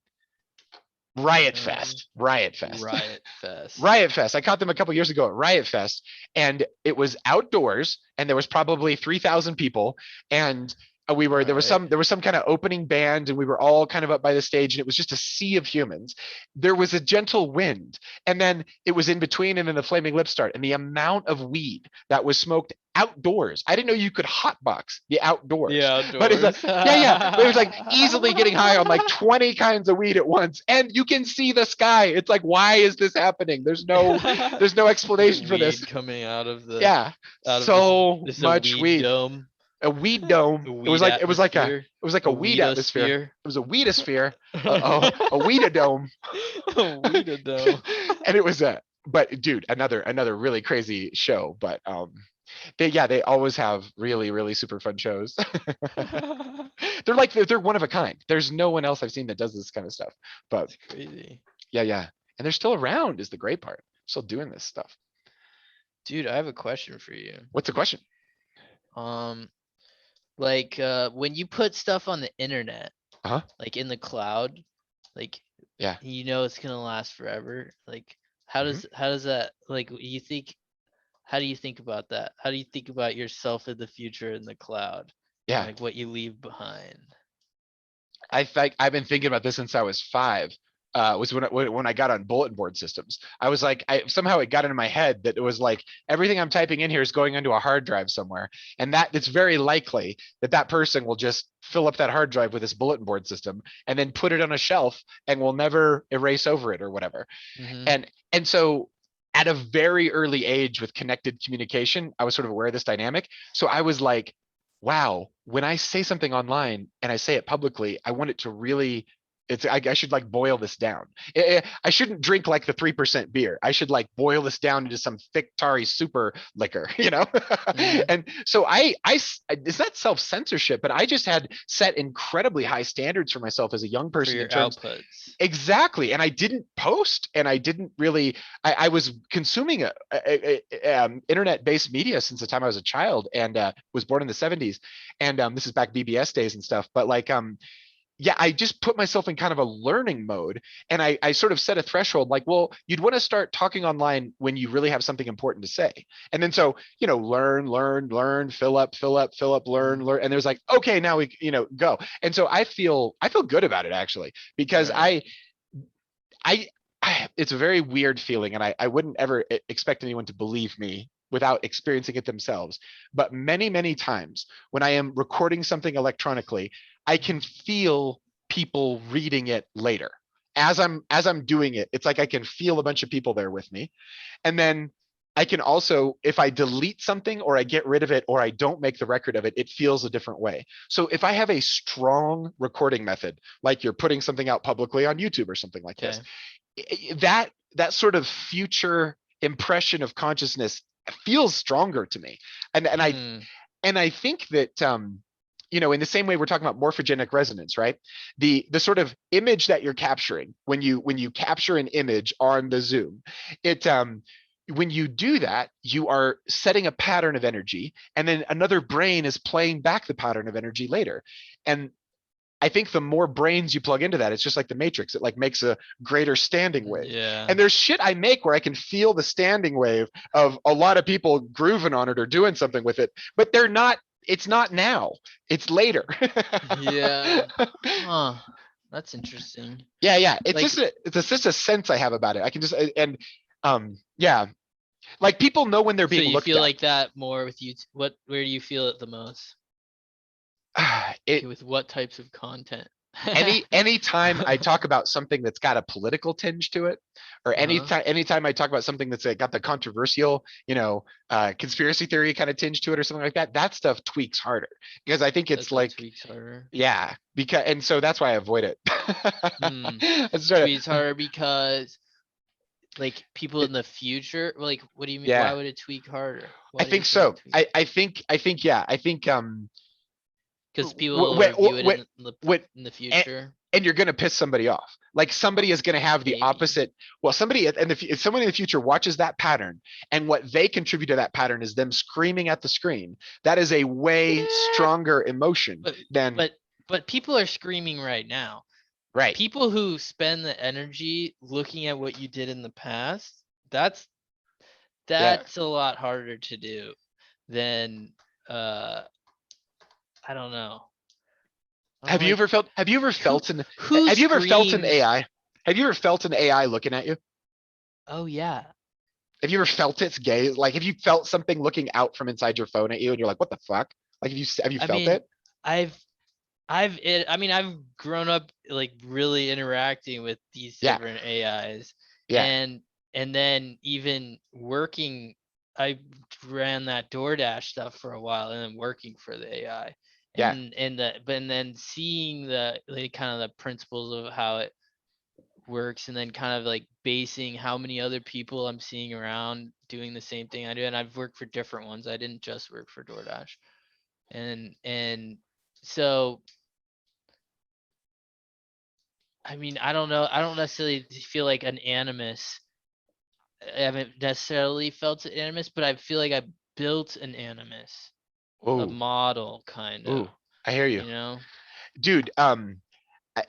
Riot Um, Fest. Riot Fest. Riot Fest. Riot Fest. I caught them a couple years ago at Riot Fest, and it was outdoors, and there was probably 3,000 people, and Right. there was some kind of opening band, and we were all kind of up by the stage, and it was just a sea of humans. There was a gentle wind, and then it was in between, and then the Flaming Lips start, and the amount of weed that was smoked outdoors. I didn't know you could hotbox the outdoors, Yeah, but it's like, outdoors. but it was like easily getting high on like 20 kinds of weed at once, and you can see the sky. It's like, why is this happening? There's no Just explanation for this. weed coming Yeah, out of this so this a much weed weed. dome. A weed dome. A It was weed like it atmosphere. was like A a weed atmosphere. weedosphere. It was a weedosphere, a weedodome. A weedodome. And it was a, but dude, another really crazy show. But they always have really super fun shows. They're one of a kind. There's no one else I've seen that does this kind of stuff. But It's crazy. yeah, and they're still around is the great part. Still doing this stuff. Dude, I have a question for you. What's the question? Um, like when you put stuff on the internet, Uh-huh. like in the cloud, like Yeah. you know it's gonna last forever. Like how Mhm. does that like you think how do you think about that? How do you think about yourself in the future in the cloud? And Yeah. like what you leave behind? I've been thinking about this since I was 5. Was when I got on bulletin board systems. I was like, somehow it got into my head that it was like everything I'm typing in here is going onto a hard drive somewhere, and that it's very likely that that person will just fill up that hard drive with this bulletin board system and then put it on a shelf and will never erase over it or whatever. Mm-hmm. And so at a very early age with connected communication, I was sort of aware of this dynamic. So I was like, wow, when I say something online and I say it publicly, I want it to really, I should like boil this down. I shouldn't drink like the 3% beer. I should like boil this down into some thick tarry super liquor, you know? Mm-hmm. And so it's not self-censorship, but I just had set incredibly high standards for myself as a young For person your in terms. outputs. Exactly. And I didn't post, and I didn't really, I was consuming internet-based media since the time I was a child, and was born in the 70s. And this is back BBS days and stuff. But like, yeah, I just put myself in kind of a learning mode, and I sort of set a threshold like, well, you'd want to start talking online when you really have something important to say. And then so, you know, learn, fill up, learn. And there's like, okay, now we, you know, go. And so I feel good about it actually, because Right. it's a very weird feeling, and I wouldn't ever expect anyone to believe me without experiencing it themselves. But many times when I am recording something electronically, I can feel people reading it later. As I'm doing it, it's like I can feel a bunch of people there with me. And then I can also, if I delete something or I get rid of it or I don't make the record of it, it feels a different way. So if I have a strong recording method, like you're putting something out publicly on YouTube or something like this, that sort of future impression of consciousness feels stronger to me. And I think that you know, in the same way we're talking about morphogenic resonance, right? The sort of image that you're capturing when you capture an image on the Zoom, it when you do that, you are setting a pattern of energy, and then another brain is playing back the pattern of energy later. And I think the more brains you plug into that, it's just like the Matrix. It like makes a greater standing wave. Yeah. And there's shit I make where I can feel the standing wave of a lot of people grooving on it or doing something with it, but they're not. It's not now. It's later. Yeah. Huh. That's interesting. Yeah, yeah. It's Like, just a sense I have about it. I can just and yeah, like people know when they're so being you looked feel at. like that more with you? Where do you feel it the most? It With what types of content? anytime I talk about something that's got a political tinge to it, or Uh-huh. anytime I talk about something that's got the controversial, conspiracy theory kind of tinge to it or something like that, that stuff tweaks harder because I think it's That's what like, tweaks harder. yeah, because and so that's why I avoid it. Hmm. That's sort of- Tweets harder because like people in it- the future, like what do you mean? Why yeah, would it tweak harder? I Why do you think think it so. tweaks? Yeah, I think Because people will when, review it when, in the and, future. and you're going to piss somebody off. Like somebody is going to have the Maybe. opposite. Well, somebody if somebody in the future watches that pattern and what they contribute to that pattern is them screaming at the screen, that is a way Yeah. stronger emotion But than but people are screaming right now. right. People who spend the energy looking at what you did in the past, that's Yeah. a lot harder to do than I don't know. I'm Have you like, ever felt? Have you ever who felt an? who Have you ever felt an screams? AI? Have you ever felt an AI looking at you? Oh yeah. Have you ever felt its gaze? Like, have you felt something looking out from inside your phone at you, and you're like, "What the fuck?" Like, have you I felt mean, it? I've I mean, I've grown up like really interacting with these Yeah, different AIs, yeah, and then even working, I ran that DoorDash stuff for a while, and then working for the AI, yeah. and then seeing the like kind of the principles of how it works, and then kind of like basing how many other people I'm seeing around doing the same thing I do, and I've worked for different ones. I didn't just work for DoorDash, and so I mean, I don't know. I don't necessarily feel like an animus. I haven't necessarily felt an animus, but I feel like I built an animus, a Ooh, model kind of, ooh. I hear you, you know? dude.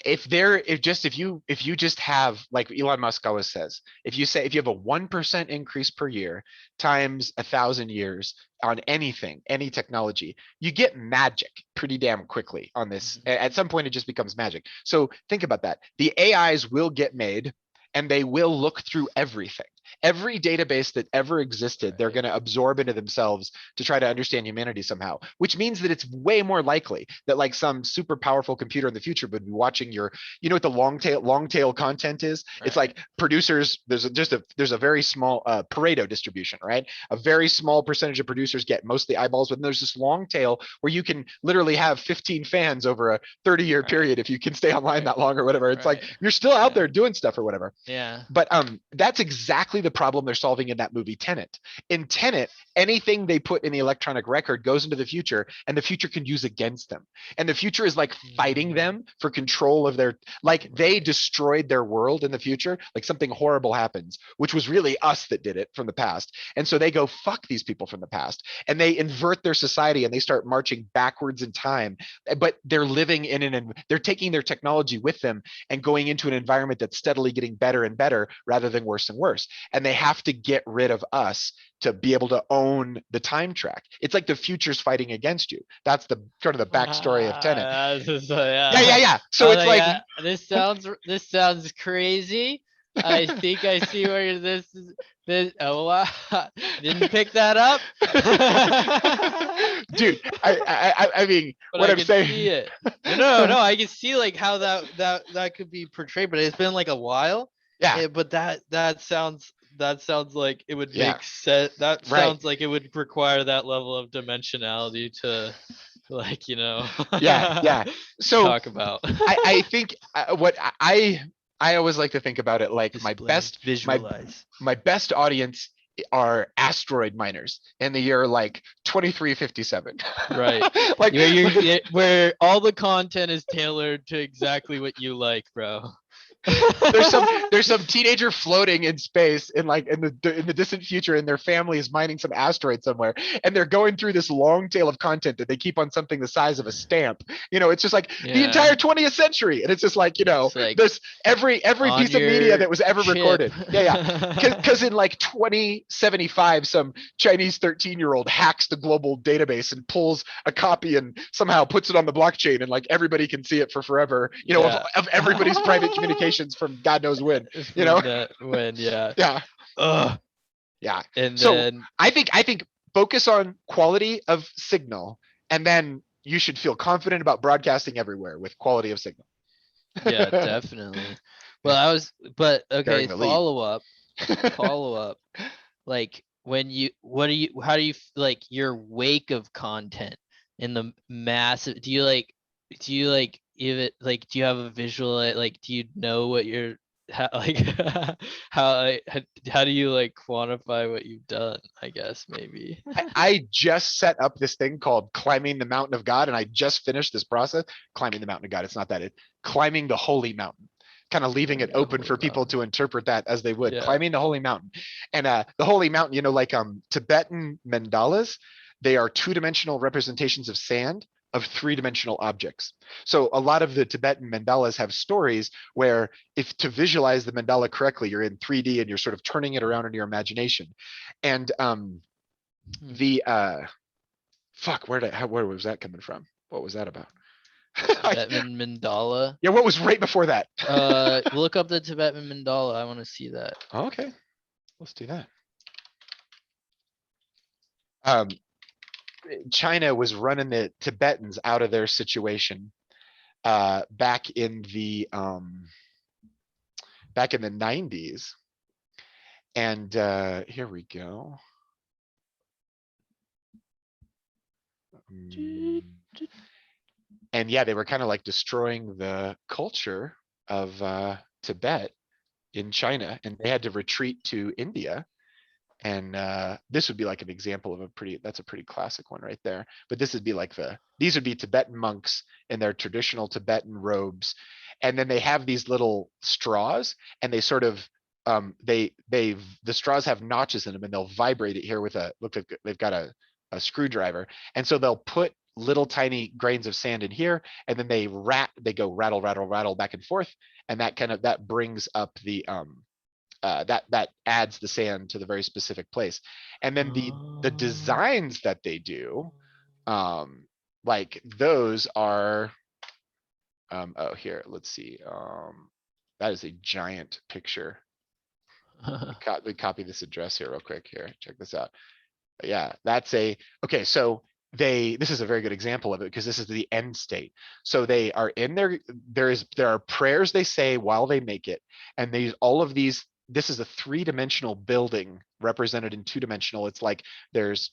If you just have like Elon Musk always says, if you have a 1% increase per year times 1,000 years on anything, any technology, you get magic pretty damn quickly on this. Mhm. At some point, it just becomes magic. So think about that. The AIs will get made and they will look through everything. Every database that ever existed, they're Right. going to absorb into themselves to try to understand humanity somehow, which means that it's way more likely that like some super powerful computer in the future would be watching your, what the long tail content is. It's Right. like producers, there's a very small Pareto distribution, right? A very small percentage of producers get most of the eyeballs, but then there's this long tail where you can literally have 15 fans over a 30-year Right. period if you can stay online Right. that long or whatever. It's like Right. you're still out Yeah. there doing stuff or whatever. Yeah. But that's exactly the problem they're solving in that movie Tenet. In Tenet, anything they put in the electronic record goes into the future, and the future can use against them. And the future is like fighting Mm, them for control of their, like they right. destroyed their world in the future. Like something horrible happens, which was really us that did it from the past. And so they go fuck these people from the past, and they invert their society and they start marching backwards in time. But they're living they're taking their technology with them and going into an environment that's steadily getting better and better rather than worse and worse. And they have to get rid of us to be able to own the time track. It's like the future's fighting against you. That's the kind of the backstory of Tenet. Yeah, yeah, Yeah. yeah. So I was it's like, like, yeah, this sounds crazy. I think I see where this. Oh wow, didn't pick that up. dude, I mean, But what I I'm can see saying. it. No, I can see like how that could be portrayed, but it's been like a while. Yeah, But that sounds like it would yeah, make sense. That right. sounds like it would require that level of dimensionality to, like, Yeah, yeah. So talk about. I think what I always like to think about it like Display, my visualize. my best audience are asteroid miners in the year like 2357. Right. Like, Where all the content is tailored to exactly what you like, bro. There's some teenager floating in space in like in the distant future, and their family is mining some asteroid somewhere, and they're going through this long tail of content that they keep on something the size of a stamp. It's just like the Yeah. entire 20th century, and it's just like It's like this every on piece of media your that was ever chip. recorded. Yeah, because in like 2075, some Chinese 13-year-old hacks the global database and pulls a copy and somehow puts it on the blockchain, and like everybody can see it for forever. Yeah. Of everybody's private communications from God knows when. You From know, that when, yeah. yeah, Ugh. yeah. And So then I think focus on quality of signal, and then you should feel confident about broadcasting everywhere with quality of signal. yeah, definitely. Well, but okay, Bearing the lead. follow up. Like how do you like your wake of content in the massive, do you like even like, do you have a visual, like, do you know what you're like how do you like quantify what you've done, I guess maybe. I just set up this thing called climbing the mountain of God, and I just finished this process. Climbing the mountain of God. It's not that. Climbing the holy mountain. Kind of leaving it Climbing the open holy for people mountain. to interpret that as they would. Yeah. Climbing the holy mountain, and the holy mountain. Like Tibetan mandalas, they are two-dimensional representations of sand of three-dimensional objects. So a lot of the Tibetan mandalas have stories where, if to visualize the mandala correctly, you're in 3D and you're sort of turning it around in your imagination. And the fuck, where was that coming from? What was that about? Tibetan mandala. Yeah, what was right before that? Look up the Tibetan mandala. I want to see that. Okay, let's do that. Um, China was running the Tibetans out of their situation back in the 90s. And here we go. And yeah, they were kind of like destroying the culture of Tibet in China, and they had to retreat to India. And this would be like an example of that's a pretty classic one right there. But this would be like these would be Tibetan monks in their traditional Tibetan robes. And then they have these little straws, and they sort of, the straws have notches in them, and they'll vibrate it here with look like they've got a screwdriver. And so they'll put little tiny grains of sand in here, and then they go rattle, rattle, rattle back and forth. And that brings up the, that adds the sand to the very specific place. And then the designs that they do, like those are, oh, here, let's see. That is a giant picture. We copy this address here real quick. Here, check this out. Yeah, okay, so this is a very good example of it, because this is the end state. So they are in there are prayers they say while they make it, and all of these. This is a three-dimensional building represented in two-dimensional. It's like there's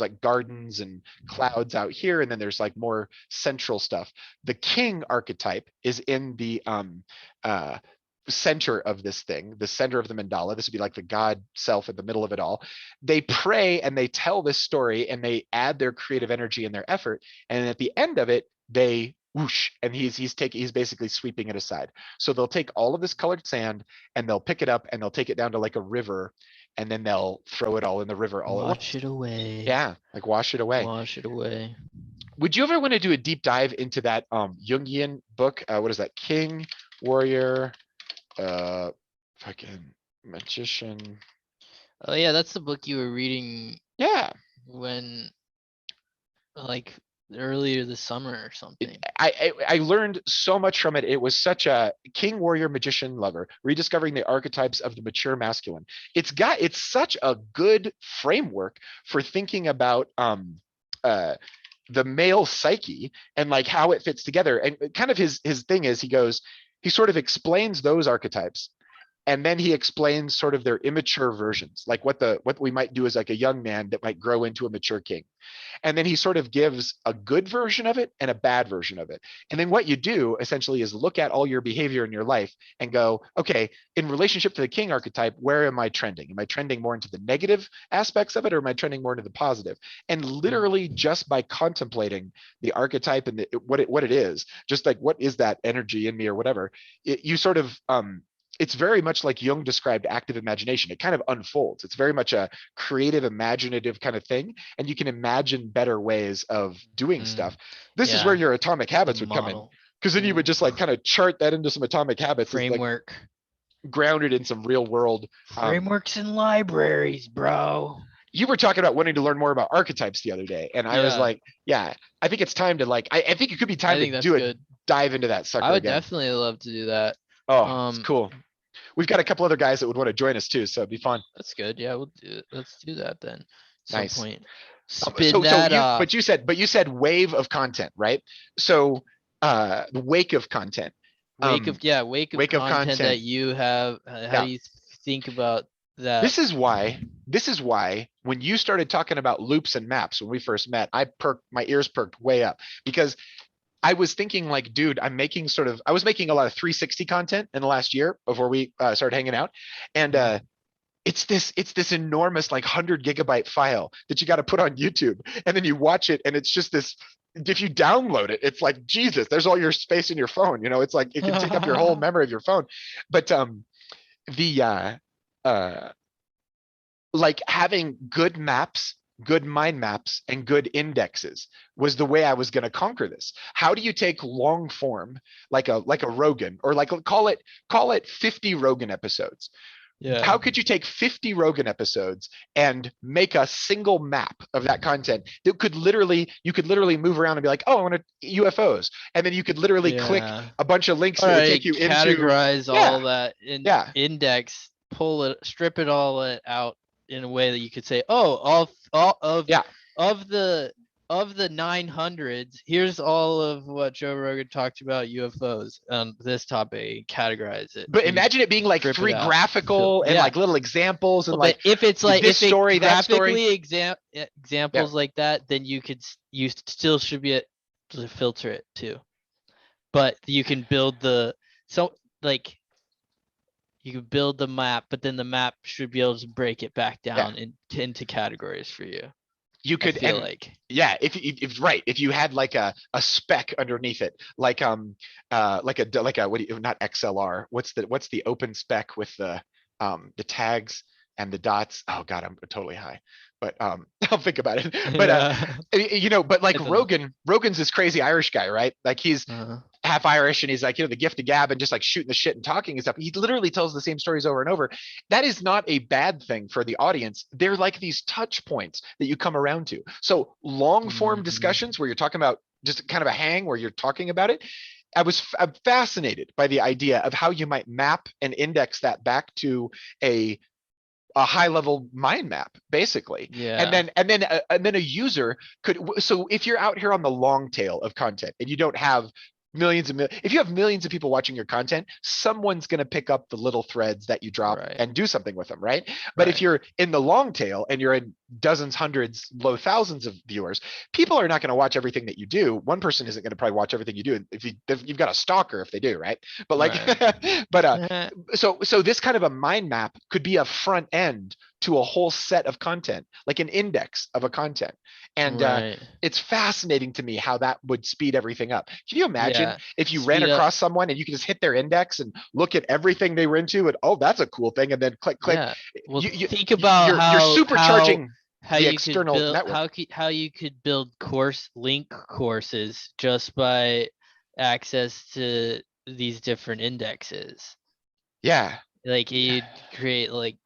like gardens and clouds out here, and then there's like more central stuff. The king archetype is in the center of this thing, the center of the mandala. This would be like the God self in the middle of it all. They pray and they tell this story, and they add their creative energy and their effort. And at the end of it, they whoosh, and he's basically sweeping it aside. So they'll take all of this colored sand, and they'll pick it up, and they'll take it down to like a river, and then they'll throw it all in the river all at once. Wash it away. Yeah, like wash it away. Wash it away. Would you ever want to do a deep dive into that Jungian book? What is that? King, Warrior, fucking Magician. Oh yeah, that's the book you were reading. Yeah. When, like, earlier this summer or something. I learned so much from it. It was such a king, warrior, magician, lover, rediscovering the archetypes of the mature masculine. It's such a good framework for thinking about the male psyche and like how it fits together. And kind of his thing is he sort of explains those archetypes, And then he explains sort of their immature versions, like what we might do as like a young man that might grow into a mature king. And then he sort of gives a good version of it and a bad version of it. And then what you do essentially is look at all your behavior in your life and go, okay, in relationship to the king archetype, where am I trending? Am I trending more into the negative aspects of it, or am I trending more into the positive? And literally just by contemplating the archetype and what it is, just like what is that energy in me or whatever, you sort of it's very much like Jung described active imagination. It kind of unfolds. It's very much a creative, imaginative kind of thing. And you can imagine better ways of doing stuff. This is where Yeah. your atomic The habits would come in. model Because then you would just like kind of chart that into some atomic habits, is like framework. grounded in some real world. Frameworks in libraries, bro. You were talking about wanting to learn more about archetypes the other day. And I was Yeah. like, yeah, I think it's time to like, I think it could be I time to think that's do it, good. dive into that sucker I would again. definitely love to do that. Oh, it's cool. We've got a couple other guys that would want to join us too, so it'd be fun. That's good. Yeah, we'll do it. Let's do that then. Some Nice. point. So Spin so that you up. but you said wave of content, right? So the wake of content. Wake of Wake of content that content. you have. How Yeah. do you think about that? This is why when you started talking about loops and maps when we first met, my ears perked way up, because I was thinking like, dude, I was making a lot of 360 content in the last year before we started hanging out. And it's this enormous like 100 GB file that you got to put on YouTube, and then you watch it, and it's just this. If you download it, it's like Jesus. There's all your space in your phone. It's like it can take up your whole memory of your phone. But the like having good maps, good mind maps, and good indexes was the way I was going to conquer this. How do you take long form, like a Rogan, or like call it 50 Rogan episodes? Yeah. How could you take 50 Rogan episodes and make a single map of that content that you could literally move around and be like, oh, I want UFOs. And then you could literally click a bunch of links that would take you into categorize all that in Yeah. index, strip it all out in a way that you could say, oh, all of the 900s, here's all of what Joe Rogan talked about UFOs on this topic, categorize it. But imagine it being like strip it 3 out. graphical and Yeah. like little examples and But like if it's like this story, that story. graphically examples like that, then you still should be able to filter it too. But you can build you can build the map, but then the map should be able to break it back down into categories for you. You could I feel like. Yeah, if you had like a spec underneath it, like what do you, not XLR, what's the open spec with the tags and the dots? Oh god, I'm totally high, but I'll think about it. But but like Rogan's this crazy Irish guy, right? Like he's half Irish, and he's like, the gift of gab and just like shooting the shit and talking and stuff. He literally tells the same stories over and over. That is not a bad thing for the audience. They're like these touch points that you come around to. So long form discussions where you're talking about just kind of a hang where you're talking about it. I'm fascinated by the idea of how you might map and index that back to a high level mind map, basically. Yeah. And then a user could. So if you're out here on the long tail of content and you don't have if you have millions of people watching your content, someone's going to pick up the little threads that you drop and do something with them, right? But if you're in the long tail and you're in dozens, hundreds, low thousands of viewers, people are not going to watch everything that you do. One person isn't going to probably watch everything you do. If you've got a stalker, if they do, right? But like, so this kind of a mind map could be a front end to a whole set of content, like an index of a content. And it's fascinating to me how that would speed everything up. Can you imagine if you ran across someone and you could just hit their index and look at everything they were into, and that's a cool thing, and then click. Yeah. Well, think about you're supercharging how the you external could build, network. how you could build link courses just by access to these different indexes. Yeah. Like you'd create like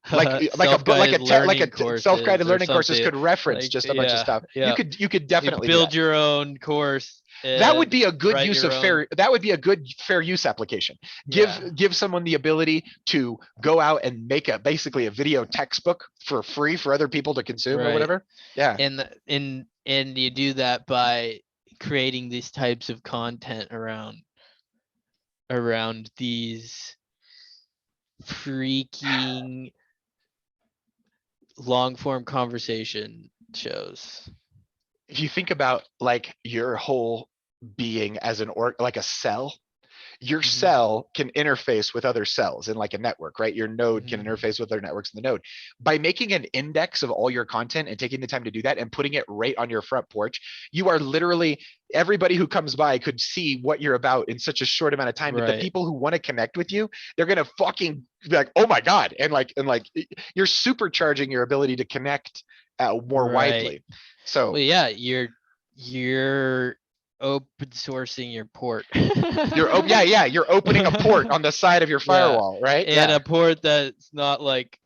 self-guided learning courses could reference like, just a bunch of stuff. Yeah. You could definitely build your own course. That would be a good use of that would be a good fair use application. Give someone the ability to go out and make basically a video textbook for free for other people to consume or whatever. Yeah. And you do that by creating these types of content around these freaking long form conversation shows. If you think about like your whole being as like a cell, your Mhm, cell can interface with other cells in like a network, right? Your node can mhm. interface with other networks in the node. By making an index of all your content and taking the time to do that and putting it right on your front porch, you are literally, everybody who comes by could see what you're about in such a short amount of time. But the Right, people who want to connect with you, they're gonna fucking be like, oh my God. And you're supercharging your ability to connect more right. widely. So Well, yeah, you're open sourcing your port. yeah, you're opening a port on the side of your Yeah, firewall, right? and Yeah, a port that's not like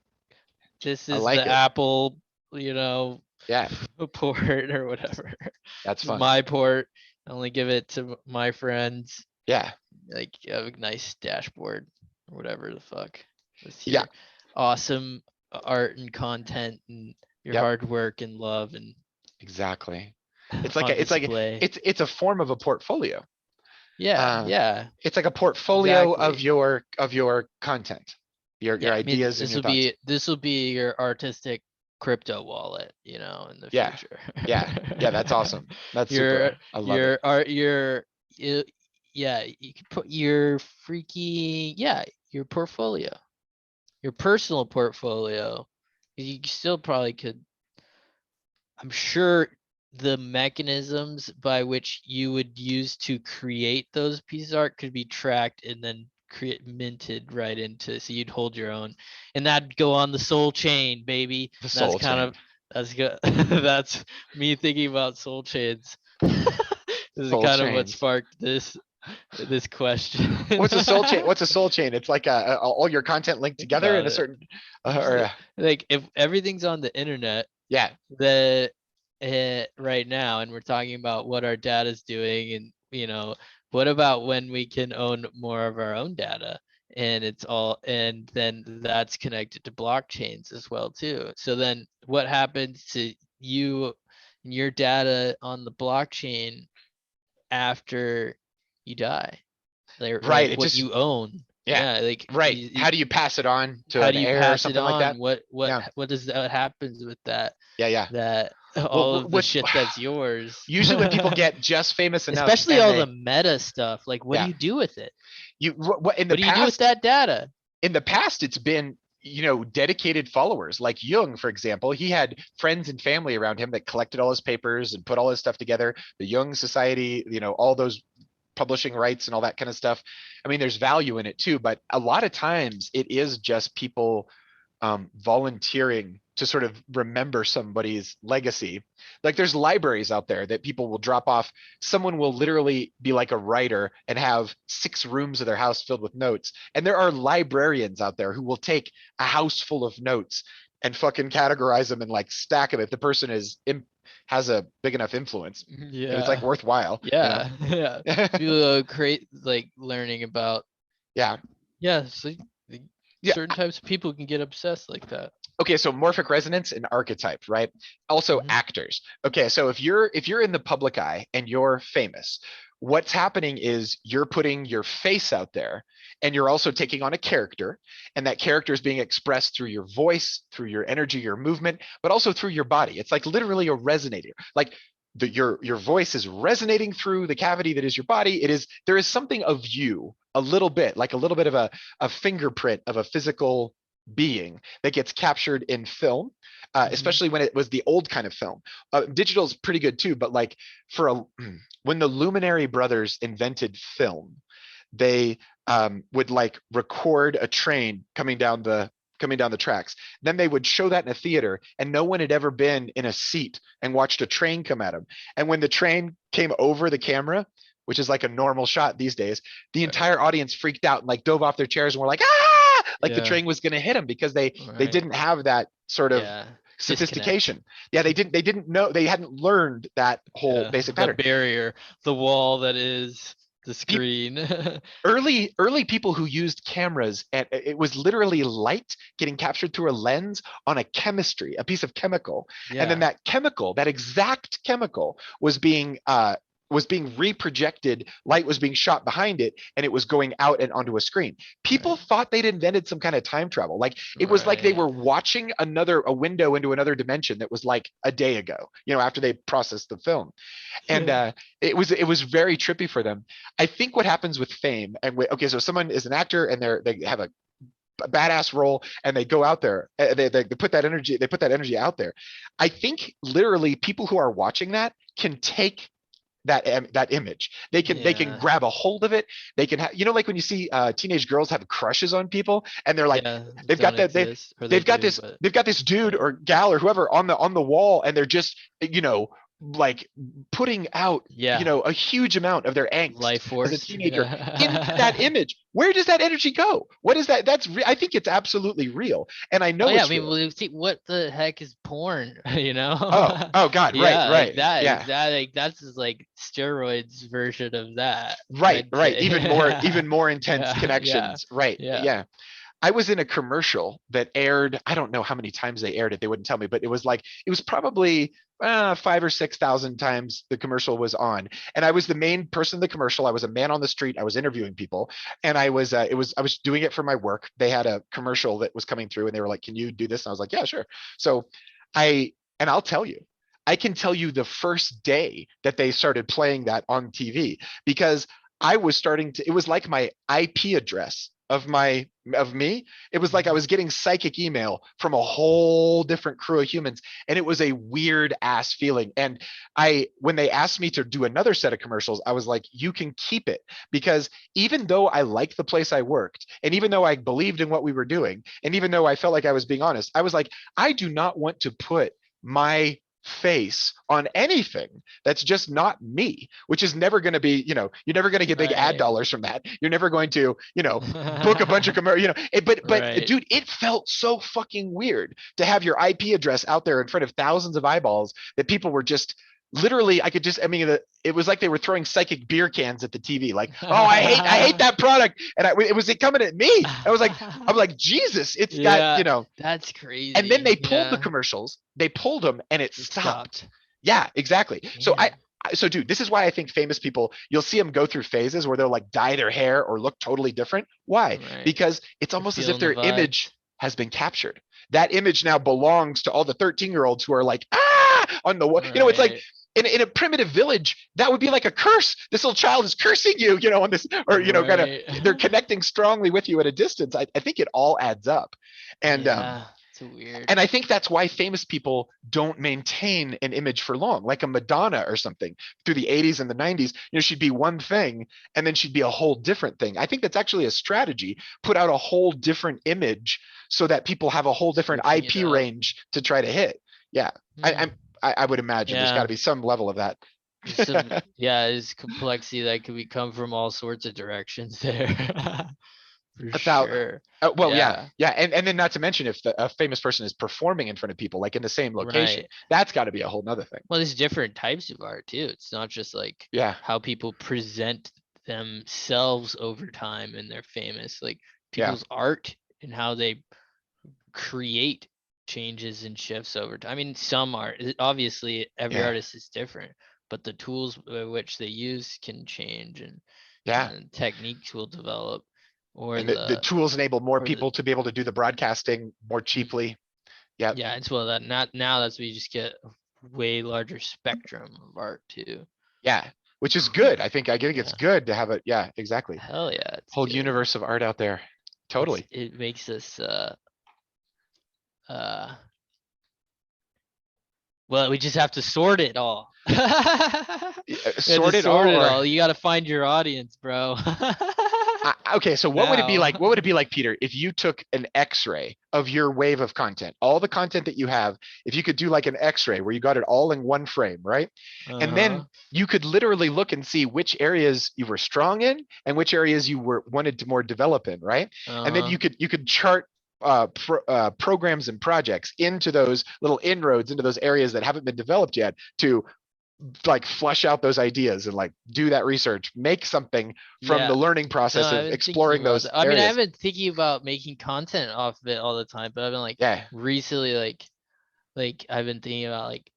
this I is like the it. Apple, you know, Yeah, port or whatever. that's This is fun. my port. I only give it to my friends. Yeah, Like you have a nice dashboard or whatever the fuck. With yeah, your awesome art and content and your yep, hard work and love and exactly. on It's like display. it's a form of a portfolio. Yeah, Uh, yeah, it's like a portfolio exactly. of your content, your Yeah, I mean ideas and your thoughts. this will be your artistic crypto wallet, in the Yeah, future. yeah, yeah. That's awesome. That's your super. I love it. your art you, yeah, you can put your freaking your portfolio, your personal portfolio. You still probably could, I'm sure the mechanisms by which you would use to create those pieces of art could be tracked and then create minted right into, so you'd hold your own and that'd go on the Soul Chain, baby. The And that's soul kind chain. of, that's good. That's me thinking about Soul Chains. This is Soul kind of what chains. sparked this question. What's a soul chain? What's a soul chain? It's like all your content linked Think together in about a it. certain, or Like if everything's on the internet, yeah, that right now, and we're talking about what our data is doing, and what about when we can own more of our own data, and it's all, and then that's connected to blockchains as well too. So then what happens to you and your data on the blockchain after you die, like right. It what just you own? yeah, Yeah, like right. How do you pass it on to how an do you heir or pass it something like on? that? what what Yeah, what does that happens with that, yeah, yeah. that Well, all of the with shit that's yours? usually when people get just famous enough Especially and all the they meta stuff, like what do yeah, you do with it? what What do you do with that data? in the past it's been dedicated followers like Jung, for example. He had friends and family around him that collected all his papers and put all his stuff together. The Jung Society, all those publishing rights and all that kind of stuff. I mean, there's value in it too, but a lot of times it is just people volunteering to sort of remember somebody's legacy. Like there's libraries out there that people will drop off. Someone will literally be like a writer and have 6 rooms of their house filled with notes. And there are librarians out there who will take a house full of notes and fucking categorize them and like stack them if the person has a big enough influence. And it's like Yeah, worthwhile. yeah, yeah. People create like learning about, Yeah. yeah. So Yeah. certain types of people can get obsessed like that. Okay, so morphic resonance and archetype, right? Also Hmm. actors. Okay, so if you're in the public eye and you're famous, what's happening is you're putting your face out there and you're also taking on a character, and that character is being expressed through your voice, through your energy, your movement, but also through your body. It's like literally a resonator. Like your voice is resonating through the cavity that is your body. There is something of you a little bit, like a little bit of a fingerprint of a physical being that gets captured in film, Hmm. especially when it was the old kind of film. Digital is pretty good too, but like when the Luminary brothers invented film, they would like record a train coming down the tracks. Then they would show that in a theater, and no one had ever been in a seat and watched a train come at them. And when the train came over the camera, which is like a normal shot these days, the Right. entire audience freaked out and like dove off their chairs and were like, ah, like the Yeah. train was going to hit them because they Right. didn't have that sort of Yeah. Disconnect. sophistication. Yeah, they didn't know, they hadn't learned that whole Yeah. basic The pattern. barrier, the wall that is the screen. Early people who used cameras, and it was literally light getting captured through a lens on a piece of chemical, and then Yeah. that exact chemical was being was being reprojected, light was being shot behind it, and it was going out and onto a screen. People Right. thought they'd invented some kind of time travel. Like it was like they Right. were watching a window into another dimension that was like a day ago, after they processed the film. And it was very trippy for them. I think what happens with fame, and okay, so someone is an actor and they have a badass role and they go out there, they put that energy out there. I think literally people who are watching that can take that image. They can Yeah. grab a hold of it. They can like when you see teenage girls have crushes on people and they're like, Yeah. they've got Don't that exist, or they they've got do, this but they've got this dude or gal or whoever on the wall, and they're just like putting out yeah, a huge amount of their angst life as a force. teenager into that Yeah. image. Where does that energy go? What is that? I think it's absolutely real, and I Oh know yeah, I it's mean, real. well, you see, what the heck is porn? You Oh, know? oh God, right, Yeah, like right, that, yeah. exactly. That's just like steroids version of that, Right, I'd right. say. Even more intense Yeah, yeah, connections. Right. yeah. Yeah. I was in a commercial that aired, I don't know how many times they aired it. They wouldn't tell me, but it was probably 5 or 6 thousand times the commercial was on. And I was the main person in the commercial. I was a man on the street. I was interviewing people, and I was doing it for my work. They had a commercial that was coming through and they were like, "Can you do this?" And I was like, "Yeah, sure." So and I'll tell you, I can tell you the first day that they started playing that on TV, because I was starting to, it was like my IP address of me. It was like I Mhm. was getting psychic email from a whole different crew of humans. And it was a weird ass feeling. And when they asked me to do another set of commercials, I was like, you can keep it, because even though I liked the place I worked, and even though I believed in what we were doing, and even though I felt like I was being honest, I was like, I do not want to put my face on anything that's just not me, which is never going to be, you're never going to get big ad Right. dollars from that. You're never going to, book a bunch of commercial, but Right. dude, it felt so fucking weird to have your IP address out there in front of thousands of eyeballs that people were just literally, I mean, it was like they were throwing psychic beer cans at the TV, like, oh, I hate that product. And it was it coming at me. I'm like, Jesus, it's got, Yeah, that's and then they crazy. pulled the Yeah, commercials, they pulled them and it it stopped. stopped. Yeah, exactly. Damn. So dude, this is why I think famous people, you'll see them go through phases where they'll like dye their hair or look totally different. Why? Right. Because it's They're almost as if feeling the their image vibes. has been captured. That image now belongs to all the 13-year-olds who are like, ah, on the, it's like, Right. in a primitive village, that would be like a curse. This little child is cursing you, on this, or, kind of, Right. they're connecting strongly with you at a distance. I think it all adds up. And, Yeah, it's weird. and I think that's why famous people don't maintain an image for long, like a Madonna or something through the 80s and the 90s. She'd be one thing and then she'd be a whole different thing. I think that's actually a strategy, put out a whole different image so that people have a whole different Switching it IP up. range to try to hit. Yeah. I, Hmm. I'm, I would imagine there's got to Yeah. be some level of that. There's some, yeah, there's complexity that could be come from all sorts of directions there. For About sure. well, yeah, Yeah. yeah, and then not to mention if a famous person is performing in front of people like in the same location, Right. that's got to be a whole nother thing. Well, there's different types of art too. It's not just like Yeah, how people present themselves over time and they're famous. Like yeah, people's art and how they create changes and shifts over time. I mean, some art, obviously, every yeah, artist is different, but the tools which they use can change, yeah. and techniques will develop, or And the tools enable more or the people to be able to do the broadcasting more mhm. cheaply. Yep. Yeah, it's well that not now that's where you just get a way larger spectrum of art too. Yeah, which is good. I think it's Yeah. good to have it. Yeah, exactly. Hell yeah, it's Whole good. universe of art out there. Totally. It makes us uh well, we just have to sort it all. We have to Sort it sort all, it or all. You got to find your audience, bro. okay. So what would it be Now. like? What would it be like, Peter, if you took an X-ray of your wave of content, all the content that you have, if you could do like an X-ray where you got it all in one frame, right? And then Uh-huh. you could literally look and see which areas you were strong in and which areas you were wanted to more develop in, right? And then Uh-huh. you could chart programs and projects into those little inroads into those areas that haven't been developed yet to like flush out those ideas and like do that research, make something from the Yeah. learning No, process I've of been thinking exploring about those that. I mean, I areas. haven't thinking about making content off of it all the time, but I've been like Yeah, recently like I've been thinking about like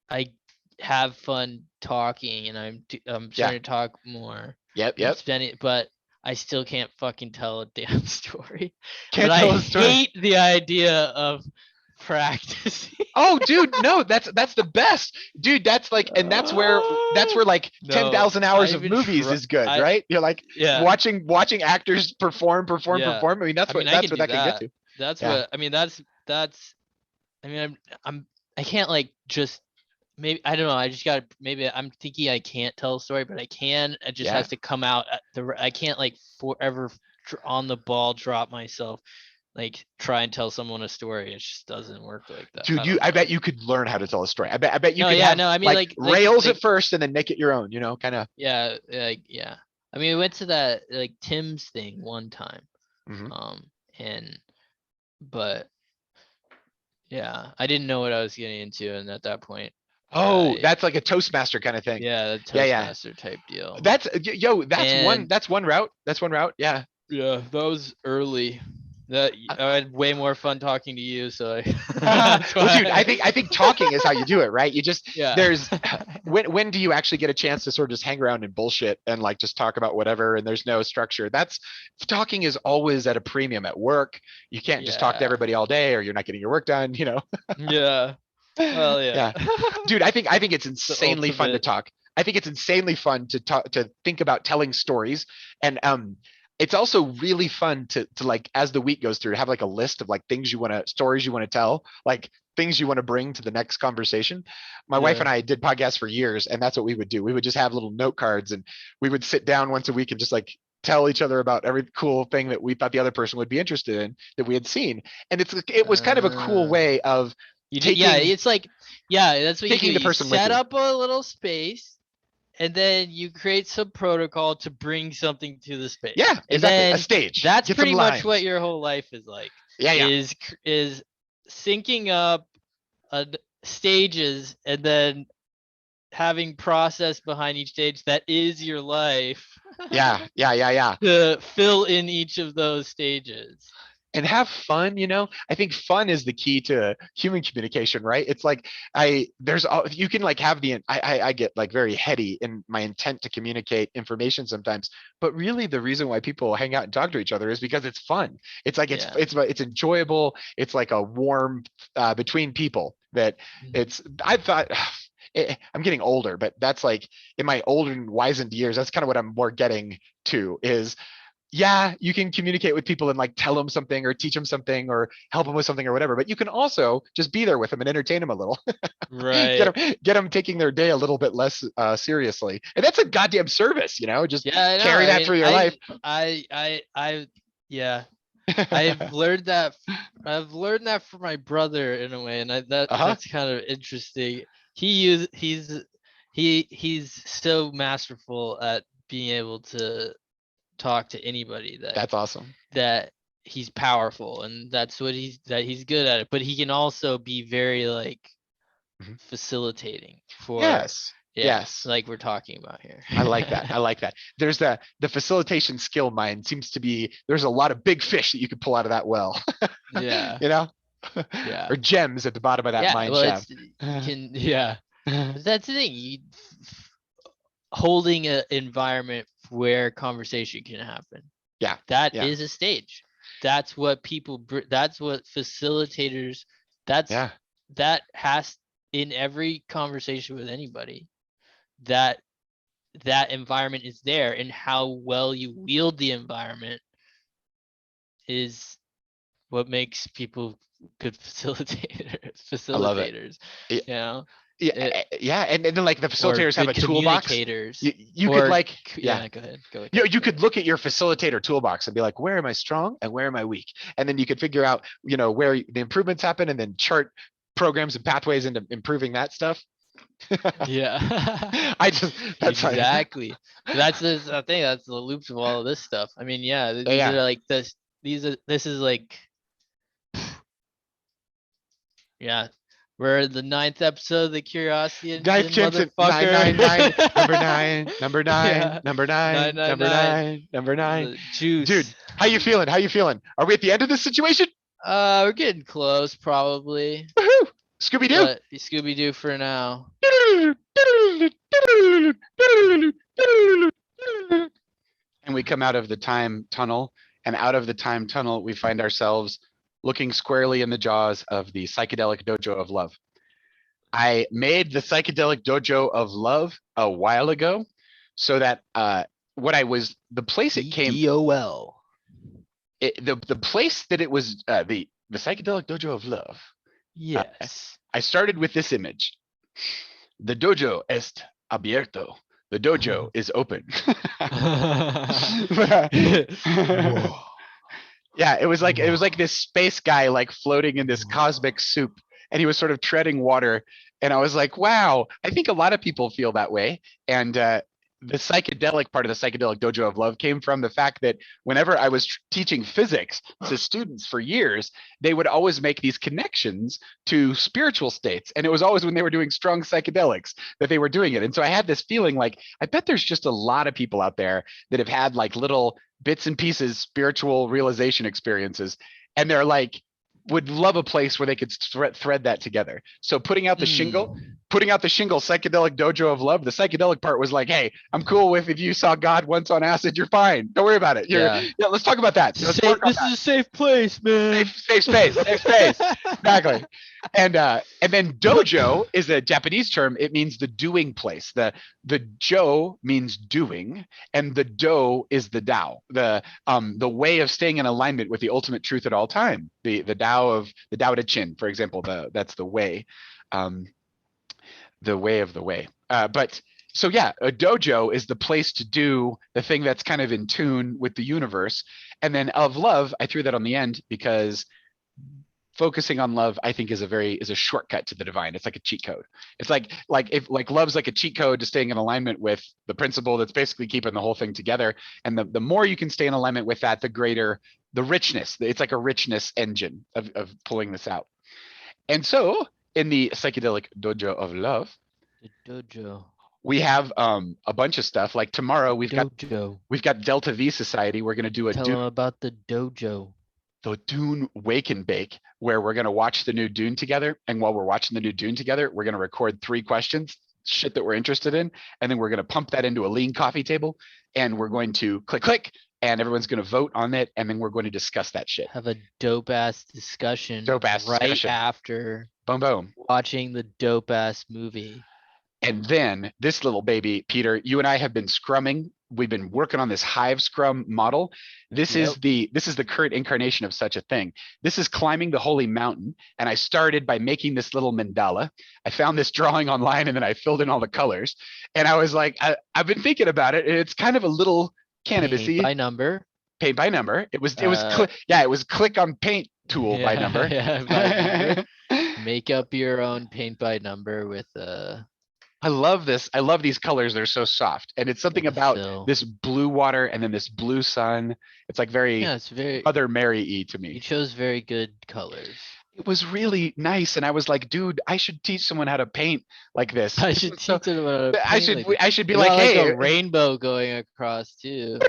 have fun talking, and I'm Yeah. starting to talk more. Yep. I'm Yep. spending, but I still can't fucking tell a damn story. Can't But I tell a story. hate the idea of practicing. Oh, dude, no, that's the best, dude. That's like, and that's where like No, 10,000 I hours of even movies is good, I right? You're like yeah, watching actors yeah. perform. I mean, I mean, I that's can what do that can get that. to. That's Yeah. what I mean. That's. I mean, I can't like just maybe I don't know. I just got maybe I'm thinking I can't tell a story, but I can. It just Yeah. has to come out at I can't like forever on the ball drop myself, like try and tell someone a story. It just doesn't work like that. I Dude, don't I know. bet you could learn how to tell a story. I bet you No, could yeah, have no. I mean, like rails at first and then make it your own, kind of. yeah, like yeah. I mean, we went to that like Tim's thing one time, Mhm. um, and but yeah, I didn't know what I was getting into, and at that point, Oh, I that's like a Toastmaster kind of thing. yeah, the Yeah, yeah. Toastmaster type deal. That's And that's one route. That's one route. Yeah. yeah, that was early. That I had way more fun talking to you, so that's Well, dude, why. I think talking is how you do it, right? You just Yeah. there's when do you actually get a chance to sort of just hang around and bullshit and like just talk about whatever and there's no structure. That's talking is always at a premium at work. You can't just talk to Yeah. everybody all day or you're not getting your work done. Yeah. Well, yeah. Yeah. Dude, I think it's The insanely fun to ultimate. talk. I think it's insanely fun to talk to think about telling stories. And it's also really fun to like as the week goes through to have like a list of like things you want to stories you want to tell, like things you want to bring to the next conversation. My wife Yeah. and I did podcasts for years, and that's what we would do. We would just have little note cards and we would sit down once a week and just like tell each other about every cool thing that we thought the other person would be interested in that we had seen. And it was kind of a cool Uh, way of yeah, taking it's like, yeah, that's what you do. taking the You person with set you. up a little space, and then you create some protocol to bring something to the space. Yeah, And exactly. A then stage. that's Get some pretty much what lines. your whole life is like. Yeah, yeah. Is syncing up stages and then having process behind each stage that is your life Yeah, yeah, yeah, yeah. to fill in each of those stages. And have fun. I think fun is the key to human communication, right? It's like you can like have I get like very heady in my intent to communicate information sometimes, but really the reason why people hang out and talk to each other is because it's fun. It's like Yeah. it's enjoyable. It's like a warm between people that I thought I'm getting older, but that's like in my older and wizened years, that's kind of what I'm more getting to is yeah, you can communicate with people and like tell them something or teach them something or help them with something or whatever, but you can also just be there with them and entertain them a little. Right. Get them taking their day a little bit less seriously. And that's a goddamn service. Just Yeah, I know. carry I that mean, through your life. yeah. I've learned that. I've learned that from my brother in a way, and Uh-huh. that's kind of interesting. He's so masterful at being able to talk to anybody That's awesome. that he's powerful, and that's what he's good at it. But he can also be very like Mhm. facilitating for Yes. yeah, Yes. like we're talking about here. I like that. I like that. There's the facilitation skill mine seems to be there's a lot of big fish that you could pull out of that well. Yeah. you know? Yeah. Or gems at the bottom of that Yeah. mine Well, shaft. you can yeah. But that's the thing. Holding an environment where conversation can happen. Yeah. That Yeah. is a stage. That's what that's what facilitators, Yeah. that has in every conversation with anybody, that environment is there, and how well you wield the environment is what makes people good I love it. facilitators, Yeah. you know? Yeah. And then like the Or facilitators have good a toolbox. communicators. You could Or like, yeah. yeah, go ahead. You could look at your facilitator toolbox and be like, where am I strong and where am I weak? And then you could figure out, where the improvements happen and then chart programs and pathways into improving that stuff. Yeah. That's like, Exactly. That's the thing. That's the loops of all of this stuff. I mean, yeah, these yeah. are like this. This is like, yeah. We're the 9th episode of the Curiosity Dive Engine, Jensen, motherfucker. 999, number nine, number Yeah. nine, number nine, number 999. nine, number nine. The juice. Dude, how you feeling? How you feeling? Are we at the end of this situation? We're getting close, probably. Woohoo! Scooby Doo. But Scooby Doo for now. come out of the time tunnel, and out of the time tunnel, we find ourselves looking squarely in the jaws of the psychedelic dojo of love. I made the psychedelic dojo of love a while ago, so that the place it came, DOL. the place that it was, the psychedelic dojo of love. Yes. I started with this image. The dojo est abierto. The dojo is open. Whoa. Yeah, it was like this space guy like floating in this cosmic soup, and he was sort of treading water. And I was like, wow, I think a lot of people feel that way. And the psychedelic part of the psychedelic dojo of love came from the fact that whenever I was teaching physics to students for years, they would always make these connections to spiritual states. And it was always when they were doing strong psychedelics that they were doing it. And so I had this feeling like, I bet there's just a lot of people out there that have had like little bits and pieces, spiritual realization experiences. And they're like, would love a place where they could thread that together. So putting out the shingle, psychedelic dojo of love, the psychedelic part was like, hey, I'm cool with if you saw God once on acid, you're fine. Don't worry about it. Yeah, let's talk about that. This is a safe place, man. Safe space. Exactly. And then dojo is a Japanese term. It means the doing place. The jo means doing, and the do is the Tao, the way of staying in alignment with the ultimate truth at all time. The Tao Te Ching, for example, that's the way, the way of the way. But so yeah, a dojo is the place to do the thing that's kind of in tune with the universe. And then of love, I threw that on the end because focusing on love, I think, is a shortcut to the divine. It's like a cheat code. It's like if love's like a cheat code to staying in alignment with the principle that's basically keeping the whole thing together. And the more you can stay in alignment with that, the greater the richness. It's like a richness engine of pulling this out. And so in the psychedelic dojo of love, the dojo, we have a bunch of stuff. Like tomorrow we've got Delta V Society. We're gonna do Tell them about the dojo. The Dune Wake and Bake, where we're going to watch the new Dune together. And while we're watching the new Dune together, we're going to record 3 questions, shit that we're interested in. And then we're going to pump that into a lean coffee table. And we're going to click, and everyone's going to vote on it. And then we're going to discuss that shit. Have a dope ass discussion after boom watching the dope ass movie. And then this little baby, Peter, you and I have been scrumming. We've been working on this Hive Scrum model. This is the current incarnation of such a thing. This is climbing the holy mountain. And I started by making this little mandala. I found this drawing online, and then I filled in all the colors. And I was like, I've been thinking about it. It's kind of a little cannabis-y. Paint by number. It was click on paint tool by number. Yeah, by number. Make up your own paint by number with I love this. I love these colors. They're so soft. And it's something about this blue water and then this blue sun. It's like it's very Mother Mary-y to me. You chose very good colors. It was really nice. And I was like, dude, I should teach someone how to paint like this. I should teach them how to paint. I should be like, hey, a rainbow going across too.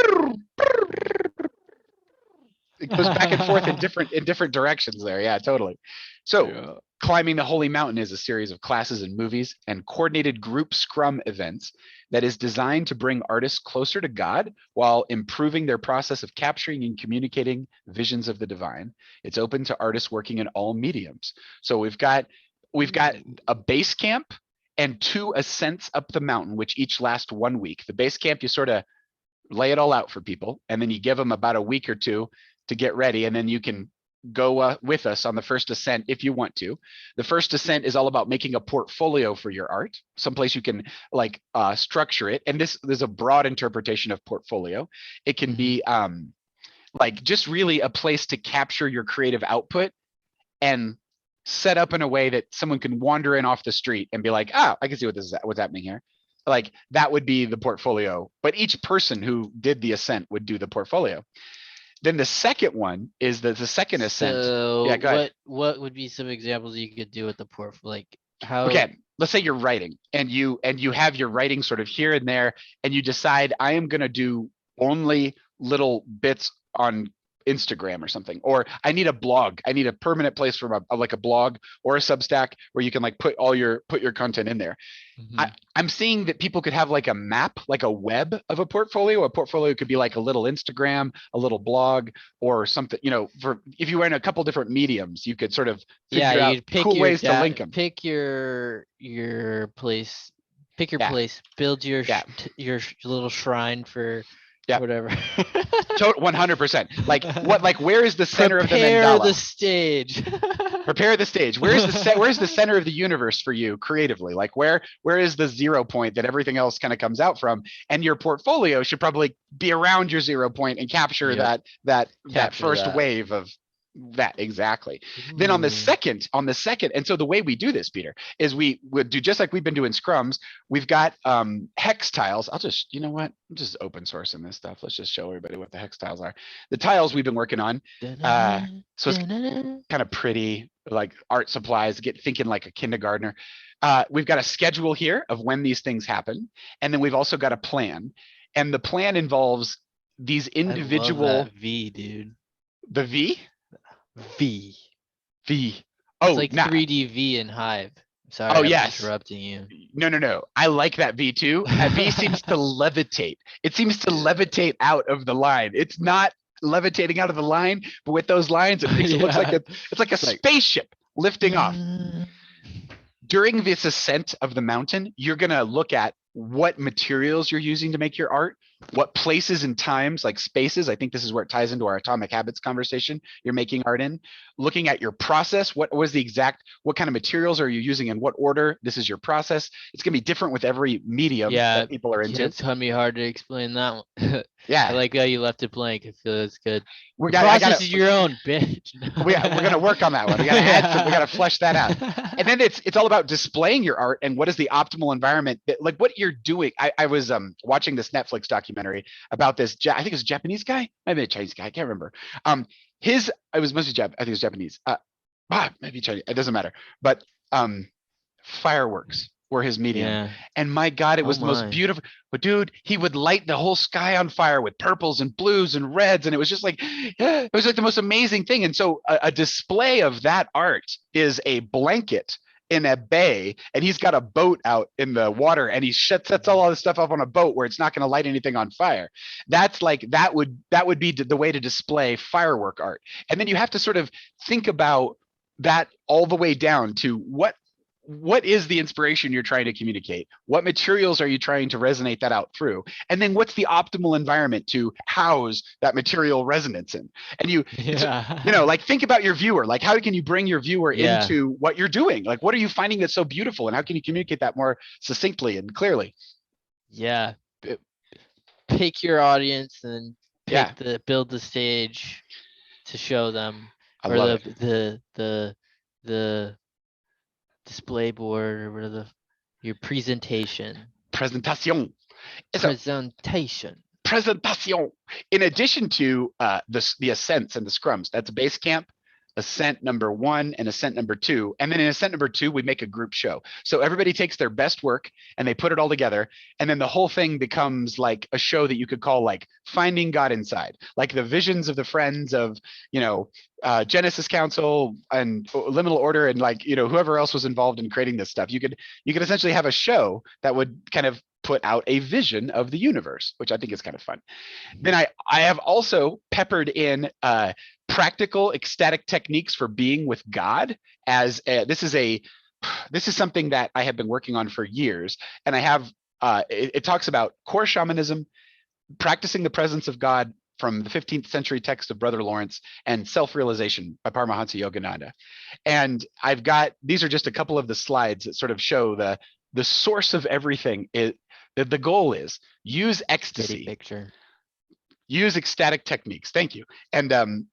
It goes back and forth in different directions there. Yeah, totally. So Climbing the Holy Mountain is a series of classes and movies and coordinated group scrum events that is designed to bring artists closer to God while improving their process of capturing and communicating visions of the divine. It's open to artists working in all mediums. So we've got a base camp and 2 ascents up the mountain, which each last 1 week. The base camp, you sort of lay it all out for people, and then you give them about a week or 2 to get ready, and then you can go with us on the first ascent if you want to. The first ascent is all about making a portfolio for your art, someplace you can structure it. And this is a broad interpretation of portfolio. It can be just really a place to capture your creative output and set up in a way that someone can wander in off the street and be like, I can see what's happening here. Like that would be the portfolio, but each person who did the ascent would do the portfolio. Then the second one is the second ascent. So yeah, go ahead. What would be some examples you could do with the portfolio? Like how? Okay, let's say you're writing and you have your writing sort of here and there, and you decide I am going to do only little bits Instagram or something, or I need a blog. I need a permanent place for like a blog or a Substack where you can like put your content in there. Mhm. I'm seeing that people could have like a map, like a web of a portfolio. A portfolio could be like a little Instagram, a little blog, or something, for if you were in a couple different mediums, you could sort of Yeah, figure out you'd pick cool your ways to link them. pick your place, pick your Yeah. place, build your Yeah. your little shrine for Yeah. whatever. 100%. Like where is the center of the Prepare the mandala? stage. Prepare the stage. Where's the center of the universe for you creatively? Like where is the 0 point that everything else kind of comes out from? And your portfolio should probably be around your 0 point and capture Yep. that Capture first that. wave of that. Exactly. Then on the second, and so the way we do this, Peter, is we would do just like we've been doing scrums. We've got hex tiles. I'll just, you know what? I'm just open sourcing this stuff. Let's just show everybody what the hex tiles are. The tiles we've been working on. So it's kind of pretty, like art supplies, get thinking like a kindergartner. We've got a schedule here of when these things happen. And then we've also got a plan. And the plan involves these individual. I love that V, dude. The V? V. V. It's like 3D V in Hive. Sorry, I'm interrupting you. No. I like that V too. That V seems to levitate. It seems to levitate out of the line. It's not levitating out of the line, but with those lines, it makes it look like it's like a spaceship lifting off. During this ascent of the mountain, you're gonna look at what materials you're using to make your art, what places and times, like spaces. I think this is where it ties into our atomic habits conversation. You're making art in, looking at your process. What kind of materials are you using in what order? This is your process. It's gonna be different with every medium that people are into. It's gonna be hard to explain that one. Yeah. I like how you left it blank. I feel it's good. Process is your own, bitch. We're gonna work on that one. We gotta add we gotta flesh that out. And then it's all about displaying your art and what is the optimal environment that, like what you're doing. I was watching this Netflix documentary about this. I think it was a Japanese guy, maybe a Chinese guy. I can't remember. It was mostly I think it was Japanese. Maybe Chinese. It doesn't matter. But fireworks were his medium. Yeah. And my God, it was the most beautiful. But dude, he would light the whole sky on fire with purples and blues and reds. And it was just like, it was like the most amazing thing. And so a display of that art is a blanket in a bay, and he's got a boat out in the water, and he sets all this stuff up on a boat where it's not going to light anything on fire. That's like, that would be the way to display firework art. And then you have to sort of think about that all the way down to what is the inspiration you're trying to communicate? What materials are you trying to resonate that out through? And then what's the optimal environment to house that material resonance in? And like think about your viewer. Like how can you bring your viewer into what you're doing? Like what are you finding that's so beautiful, and how can you communicate that more succinctly and clearly? Yeah. Pick your audience and build the stage to show them, or the display board, or whatever your presentation. Presentation. In addition to the ascents and the scrums, that's base camp, ascent number 1 and ascent number 2. And then in ascent number 2, we make a group show. So everybody takes their best work and they put it all together. And then the whole thing becomes like a show that you could call like Finding God Inside, like the visions of the friends of, Genesis Council and Liminal Order, and like, whoever else was involved in creating this stuff. You could essentially have a show that would kind of put out a vision of the universe, which I think is kind of fun. Then I have also peppered in practical ecstatic techniques for being with God. This is something that I have been working on for years, and I have it talks about core shamanism, practicing the presence of God from the 15th century text of Brother Lawrence, and self-realization by Paramahansa Yogananda. And these are just a couple of the slides that sort of show the source of everything. The goal is use ecstasy. Picture. Use ecstatic techniques. Thank you. And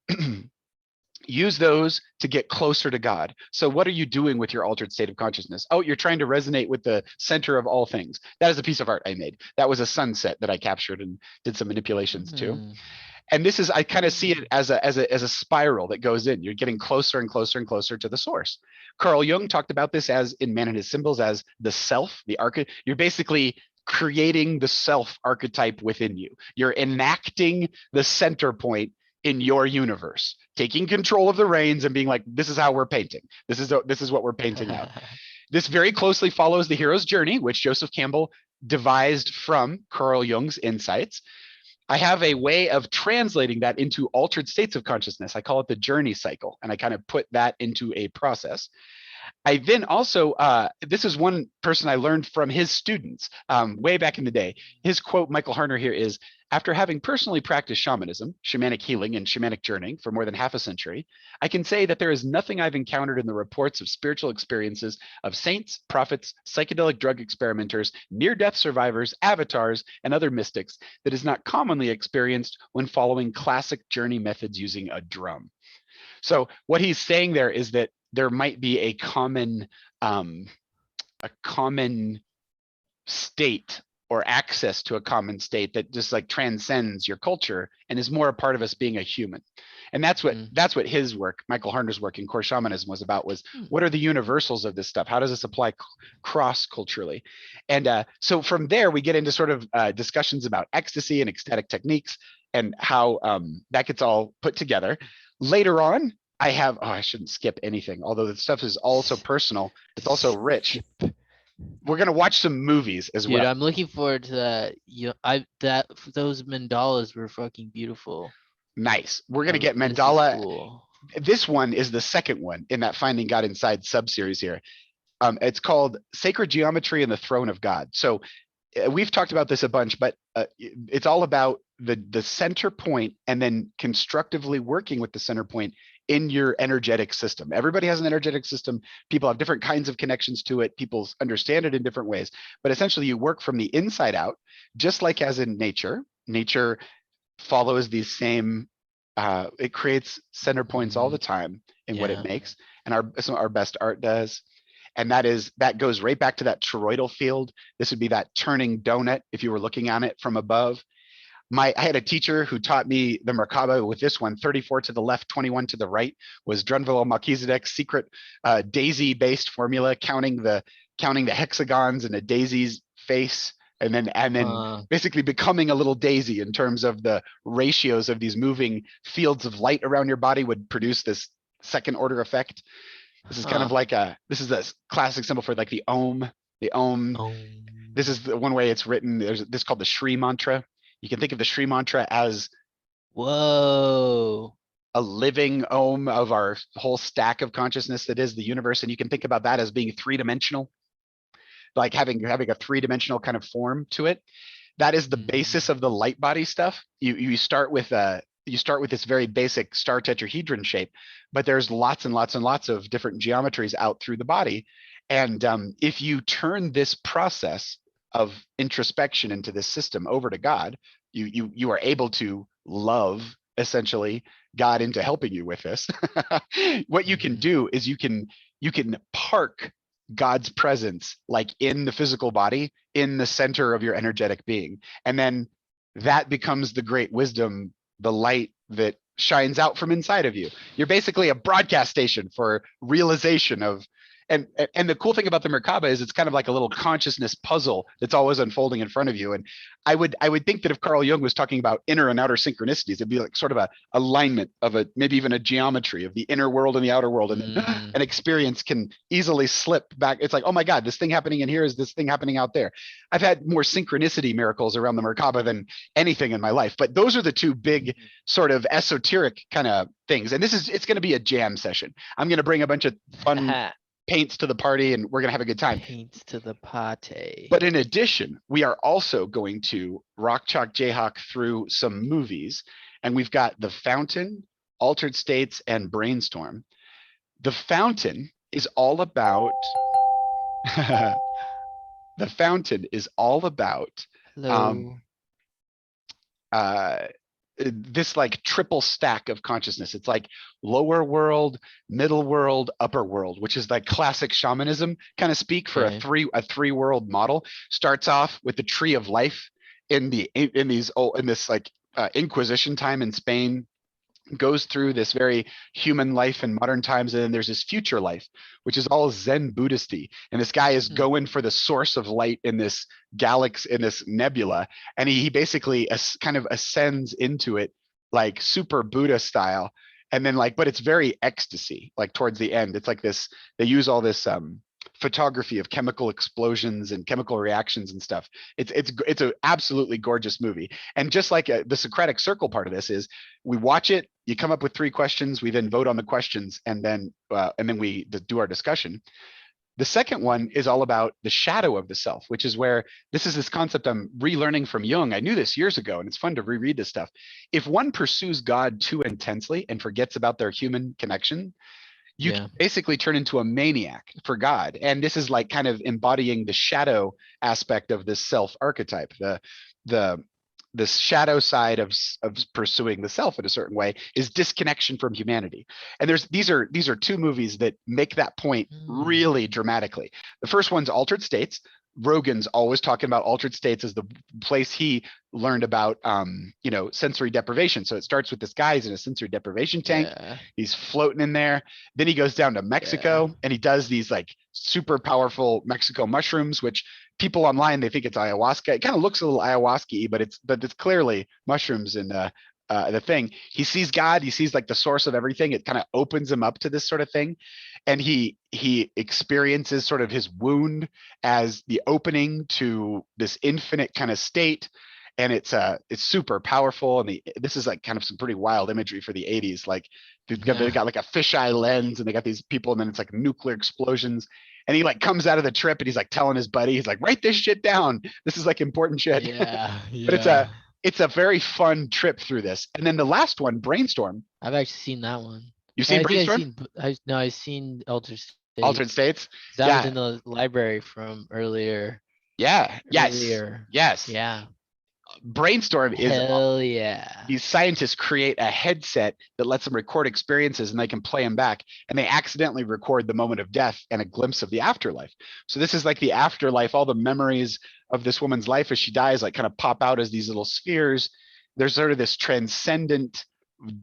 use those to get closer to God. So what are you doing with your altered state of consciousness? Oh, you're trying to resonate with the center of all things. That is a piece of art I made. That was a sunset that I captured and did some manipulations to. And this is, I kind of see it as a spiral that goes in. You're getting closer and closer and closer to the source. Carl Jung talked about this as in Man and His Symbols as the self, the archetype. You're basically creating the self archetype within you. You're enacting the center point in your universe, taking control of the reins and being like, this is how we're painting. This is what we're painting out. This very closely follows the hero's journey, which Joseph Campbell devised from Carl Jung's insights. I have a way of translating that into altered states of consciousness. I call it the journey cycle, and I kind of put that into a process. I then also, this is one person I learned from his students way back in the day. His quote, Michael Harner here is, after having personally practiced shamanism, shamanic healing, and shamanic journeying for more than half a century, I can say that there is nothing I've encountered in the reports of spiritual experiences of saints, prophets, psychedelic drug experimenters, near-death survivors, avatars, and other mystics that is not commonly experienced when following classic journey methods using a drum. So what he's saying there is that there might be a common state or access to a common state that just like transcends your culture and is more a part of us being a human. And that's what his work, Michael Harner's work in core shamanism was about, was what are the universals of this stuff? How does this apply cross culturally? And so from there, we get into sort of discussions about ecstasy and ecstatic techniques and how that gets all put together. Later on, I have, I shouldn't skip anything, although the stuff is also personal. It's also rich. We're going to watch some movies as well. Dude, I'm looking forward to that. Those mandalas were fucking beautiful. Nice. We're going to get mandala. Cool. This one is the second one in that Finding God Inside sub-series here. It's called Sacred Geometry and the Throne of God. So we've talked about this a bunch, but it's all about the center point and then constructively working with the center point in your energetic system. Everybody has an energetic system. People have different kinds of connections to it. People understand it in different ways, but essentially you work from the inside out, just like as in nature. Nature follows these same, it creates center points all the time in what it makes. And our best art does. And that goes right back to that toroidal field. This would be that turning donut if you were looking on it from above. I had a teacher who taught me the Merkaba with this one, 34 to the left, 21 to the right, was Drunvalo Melchizedek's secret daisy-based formula, counting the hexagons in a daisy's face, and then basically becoming a little daisy in terms of the ratios of these moving fields of light around your body would produce this second order effect. This is kind of like this is a classic symbol for like the Om. The Om. This is the one way it's written. There's this called the Shri mantra. You can think of the Shri mantra as a living Om of our whole stack of consciousness that is the universe. And you can think about that as being three-dimensional, like having a three-dimensional kind of form to it. That is the basis of the light body stuff. You start with this very basic star tetrahedron shape, but there's lots and lots and lots of different geometries out through the body. And if you turn this process of introspection into this system over to God, you are able to love essentially God into helping you with this. What you can do is you can park God's presence like in the physical body, in the center of your energetic being. And then that becomes the great wisdom, the light that shines out from inside of you. You're basically a broadcast station for realization of, and the cool thing about the Merkaba is it's kind of like a little consciousness puzzle that's always unfolding in front of you. And I would think that if Carl Jung was talking about inner and outer synchronicities, it'd be like sort of a alignment of maybe even a geometry of the inner world and the outer world. And an experience can easily slip back. It's like, oh my God, this thing happening in here is this thing happening out there. I've had more synchronicity miracles around the Merkaba than anything in my life, but those are the two big sort of esoteric kind of things. And it's going to be a jam session. I'm going to bring a bunch of fun paints to the party and we're going to have a good time. Paints to the party. But in addition, we are also going to rock chalk Jayhawk through some movies, and we've got The Fountain, Altered States, and Brainstorm. The Fountain is all about The Fountain is all about this like triple stack of consciousness. It's like lower world, middle world, upper world, which is like classic shamanism kind of speak for a three world model. Starts off with the tree of life in this like Inquisition time in Spain, goes through this very human life in modern times, and then there's this future life, which is all Zen Buddhisty. And this guy is going for the source of light in this galaxy, in this nebula, and he basically kind of ascends into it like super Buddha style. And then like, but it's very ecstasy, like towards the end. It's like this, they use all this photography of chemical explosions and chemical reactions and stuff. It's a absolutely gorgeous movie. And just like the Socratic Circle part of this is, we watch it, you come up with 3 questions, we then vote on the questions, and then we do our discussion. The second one is all about the shadow of the self, which is where this concept I'm relearning from Jung. I knew this years ago, and it's fun to reread this stuff. If one pursues God too intensely and forgets about their human connection, you can basically turn into a maniac for God. And this is like kind of embodying the shadow aspect of this self archetype, the shadow side of pursuing the self in a certain way is disconnection from humanity. And these are 2 movies that make that point really dramatically. The first one's Altered States. Rogen's always talking about altered states as the place he learned about, sensory deprivation. So it starts with this guy, he's in a sensory deprivation tank. He's floating in there. Then he goes down to Mexico and he does these like super powerful Mexico mushrooms, which people online, they think it's ayahuasca. It kind of looks a little ayahuasca-y, but it's clearly mushrooms. And the thing, he sees God, he sees like the source of everything. It kind of opens him up to this sort of thing. And he experiences sort of his wound as the opening to this infinite kind of state. And it's super powerful. And this is like kind of some pretty wild imagery for the 80s. Like they got like a fisheye lens and they got these people, and then it's like nuclear explosions. And he like comes out of the trip and he's like telling his buddy, he's like, write this shit down. This is like important shit. But it's a very fun trip through this. And then the last one, Brainstorm. I've actually seen that one. You've seen Brainstorm? I've seen Altered States. Altered States? That was in the library from earlier. Yeah. Yes. Yes. Yeah. Brainstorm is hell yeah. These scientists create a headset that lets them record experiences and they can play them back, and they accidentally record the moment of death and a glimpse of the afterlife. So this is like the afterlife. All the memories of this woman's life as she dies like kind of pop out as these little spheres. There's sort of this transcendent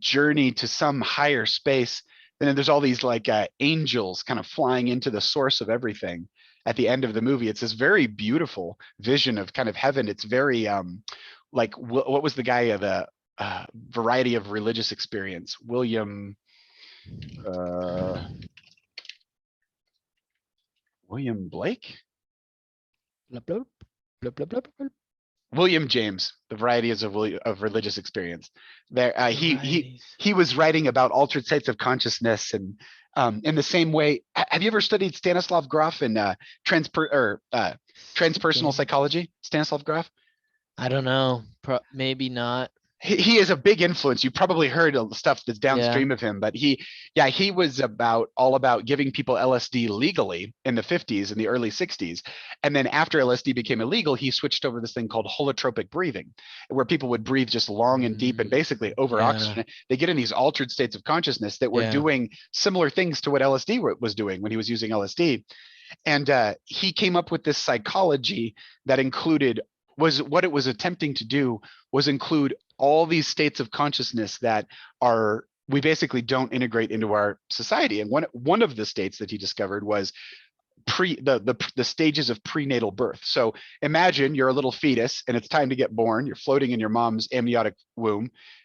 journey to some higher space. And then there's all these like angels kind of flying into the source of everything at the end of the movie. It's this very beautiful vision of kind of heaven. It's very like what was the guy of the Variety of Religious Experience? William Blake? Blah, blah, blah, blah, blah, blah. William James, The Varieties of Religious Experience. There, he was writing about altered states of consciousness, and in the same way, have you ever studied Stanislav Grof in transpersonal psychology? Stanislav Grof? I don't know. Maybe not. He is a big influence. You probably heard of the stuff that's downstream of him, but he was all about giving people LSD legally in the 50s and the early 60s. And then after LSD became illegal, he switched over this thing called holotropic breathing, where people would breathe just long and deep and basically over oxygen. They get in these altered states of consciousness that were doing similar things to what LSD was doing when he was using LSD. And he came up with this psychology that what it was attempting to do was include all these states of consciousness that we basically don't integrate into our society. And one of the states that he discovered was the stages of prenatal birth. So imagine you're a little fetus and it's time to get born. You're floating in your mom's amniotic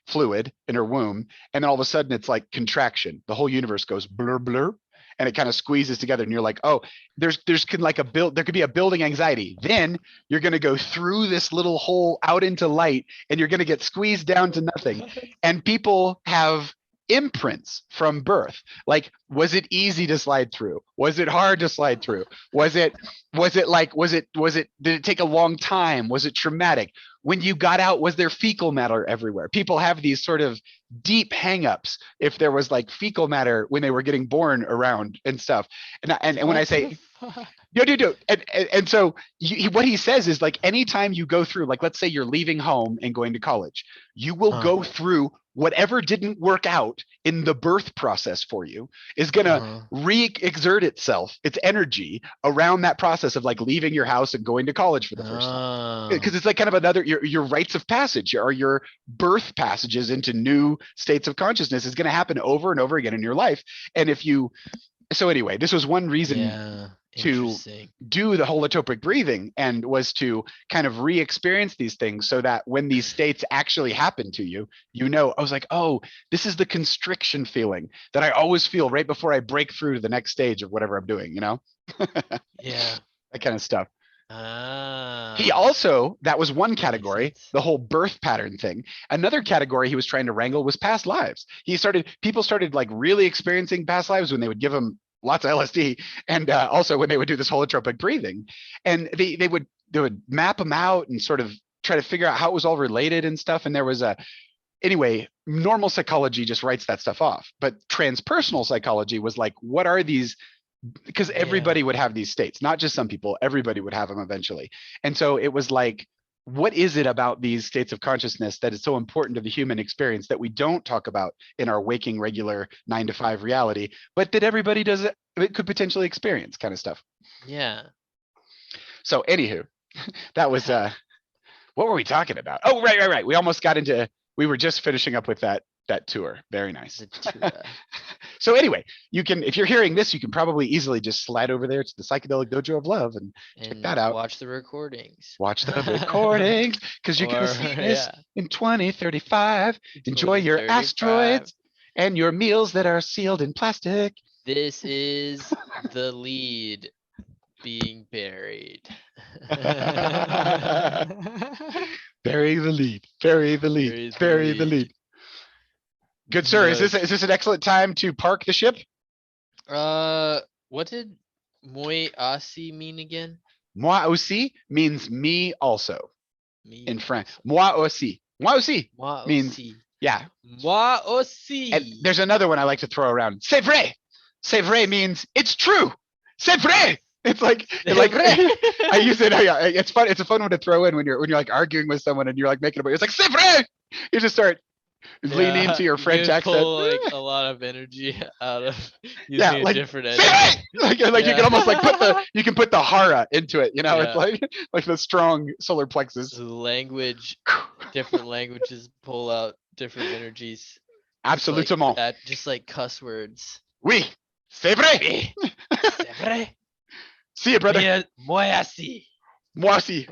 fluid in her womb. And then all of a sudden it's like contraction. The whole universe goes blur, blur. And it kind of squeezes together, and you're like, oh, there could be a building anxiety. Then you're going to go through this little hole out into light, and you're going to get squeezed down to nothing. And people have imprints from birth. Like, was it easy to slide through? Was it hard to slide through? Did it take a long time? Was it traumatic? When you got out, was there fecal matter everywhere? People have these sort of deep hangups if there was like fecal matter when they were getting born around and stuff. And when I say, and so what he says is like, anytime you go through, like, let's say you're leaving home and going to college, you will go through whatever didn't work out in the birth process for you is going to re-exert itself, its energy around that process of like leaving your house and going to college for the first time. Because it's like kind of another, your rites of passage or your birth passages into new states of consciousness is going to happen over and over again in your life. And so anyway, this was one reason to Interesting. do the holotropic breathing and was to kind of re-experience these things so that when these states actually happen to you, I was like, oh, this is the constriction feeling that I always feel right before I break through to the next stage of whatever I'm doing, Yeah. that kind of stuff. Ah. He also, that was one category, sense. the whole birth pattern thing. Another category he was trying to wrangle was past lives. People started like really experiencing past lives when they would give him lots of LSD, and also when they would do this holotropic breathing, and they would map them out and sort of try to figure out how it was all related and stuff. And there was anyway, normal psychology just writes that stuff off, but transpersonal psychology was like, what are these? Because everybody would have these states, not just some people, everybody would have them eventually. And so it was like, what is it about these states of consciousness that is so important to the human experience that we don't talk about in our waking, regular 9-to-5 reality, but that everybody it could potentially experience, kind of stuff. Yeah. So anywho, that was what were we talking about? Oh, right. We were just finishing up with that tour. Very nice. So anyway, if you're hearing this, you can probably easily just slide over there to the Psychedelic Dojo of Love and check that out. Watch the recordings. Watch the recordings, because you're gonna see this in 2035. Enjoy your asteroids and your meals that are sealed in plastic. This is the lead being buried. Bury the lead. Bury the lead. Bury the lead. Good sir, is this an excellent time to park the ship? What did moi aussi mean again? Moi aussi means me also Me in French. Moi aussi. Moi aussi Moi means aussi. yeah. Moi aussi. And there's another one I like to throw around. C'est vrai. C'est vrai means it's true. C'est vrai. It's like I use it. It's fun. It's a fun one to throw in when you're like arguing with someone and you're like making a. It's like c'est vrai. You just start leaning into your French accent. Pull like a lot of energy out of using a different energy. Like you can almost like put the hara into it. It's like the strong solar plexus. Different languages pull out different energies. Absolument. Just like cuss words. Oui, c'est vrai. C'est vrai. See you, brother. Moi aussi. Moi aussi.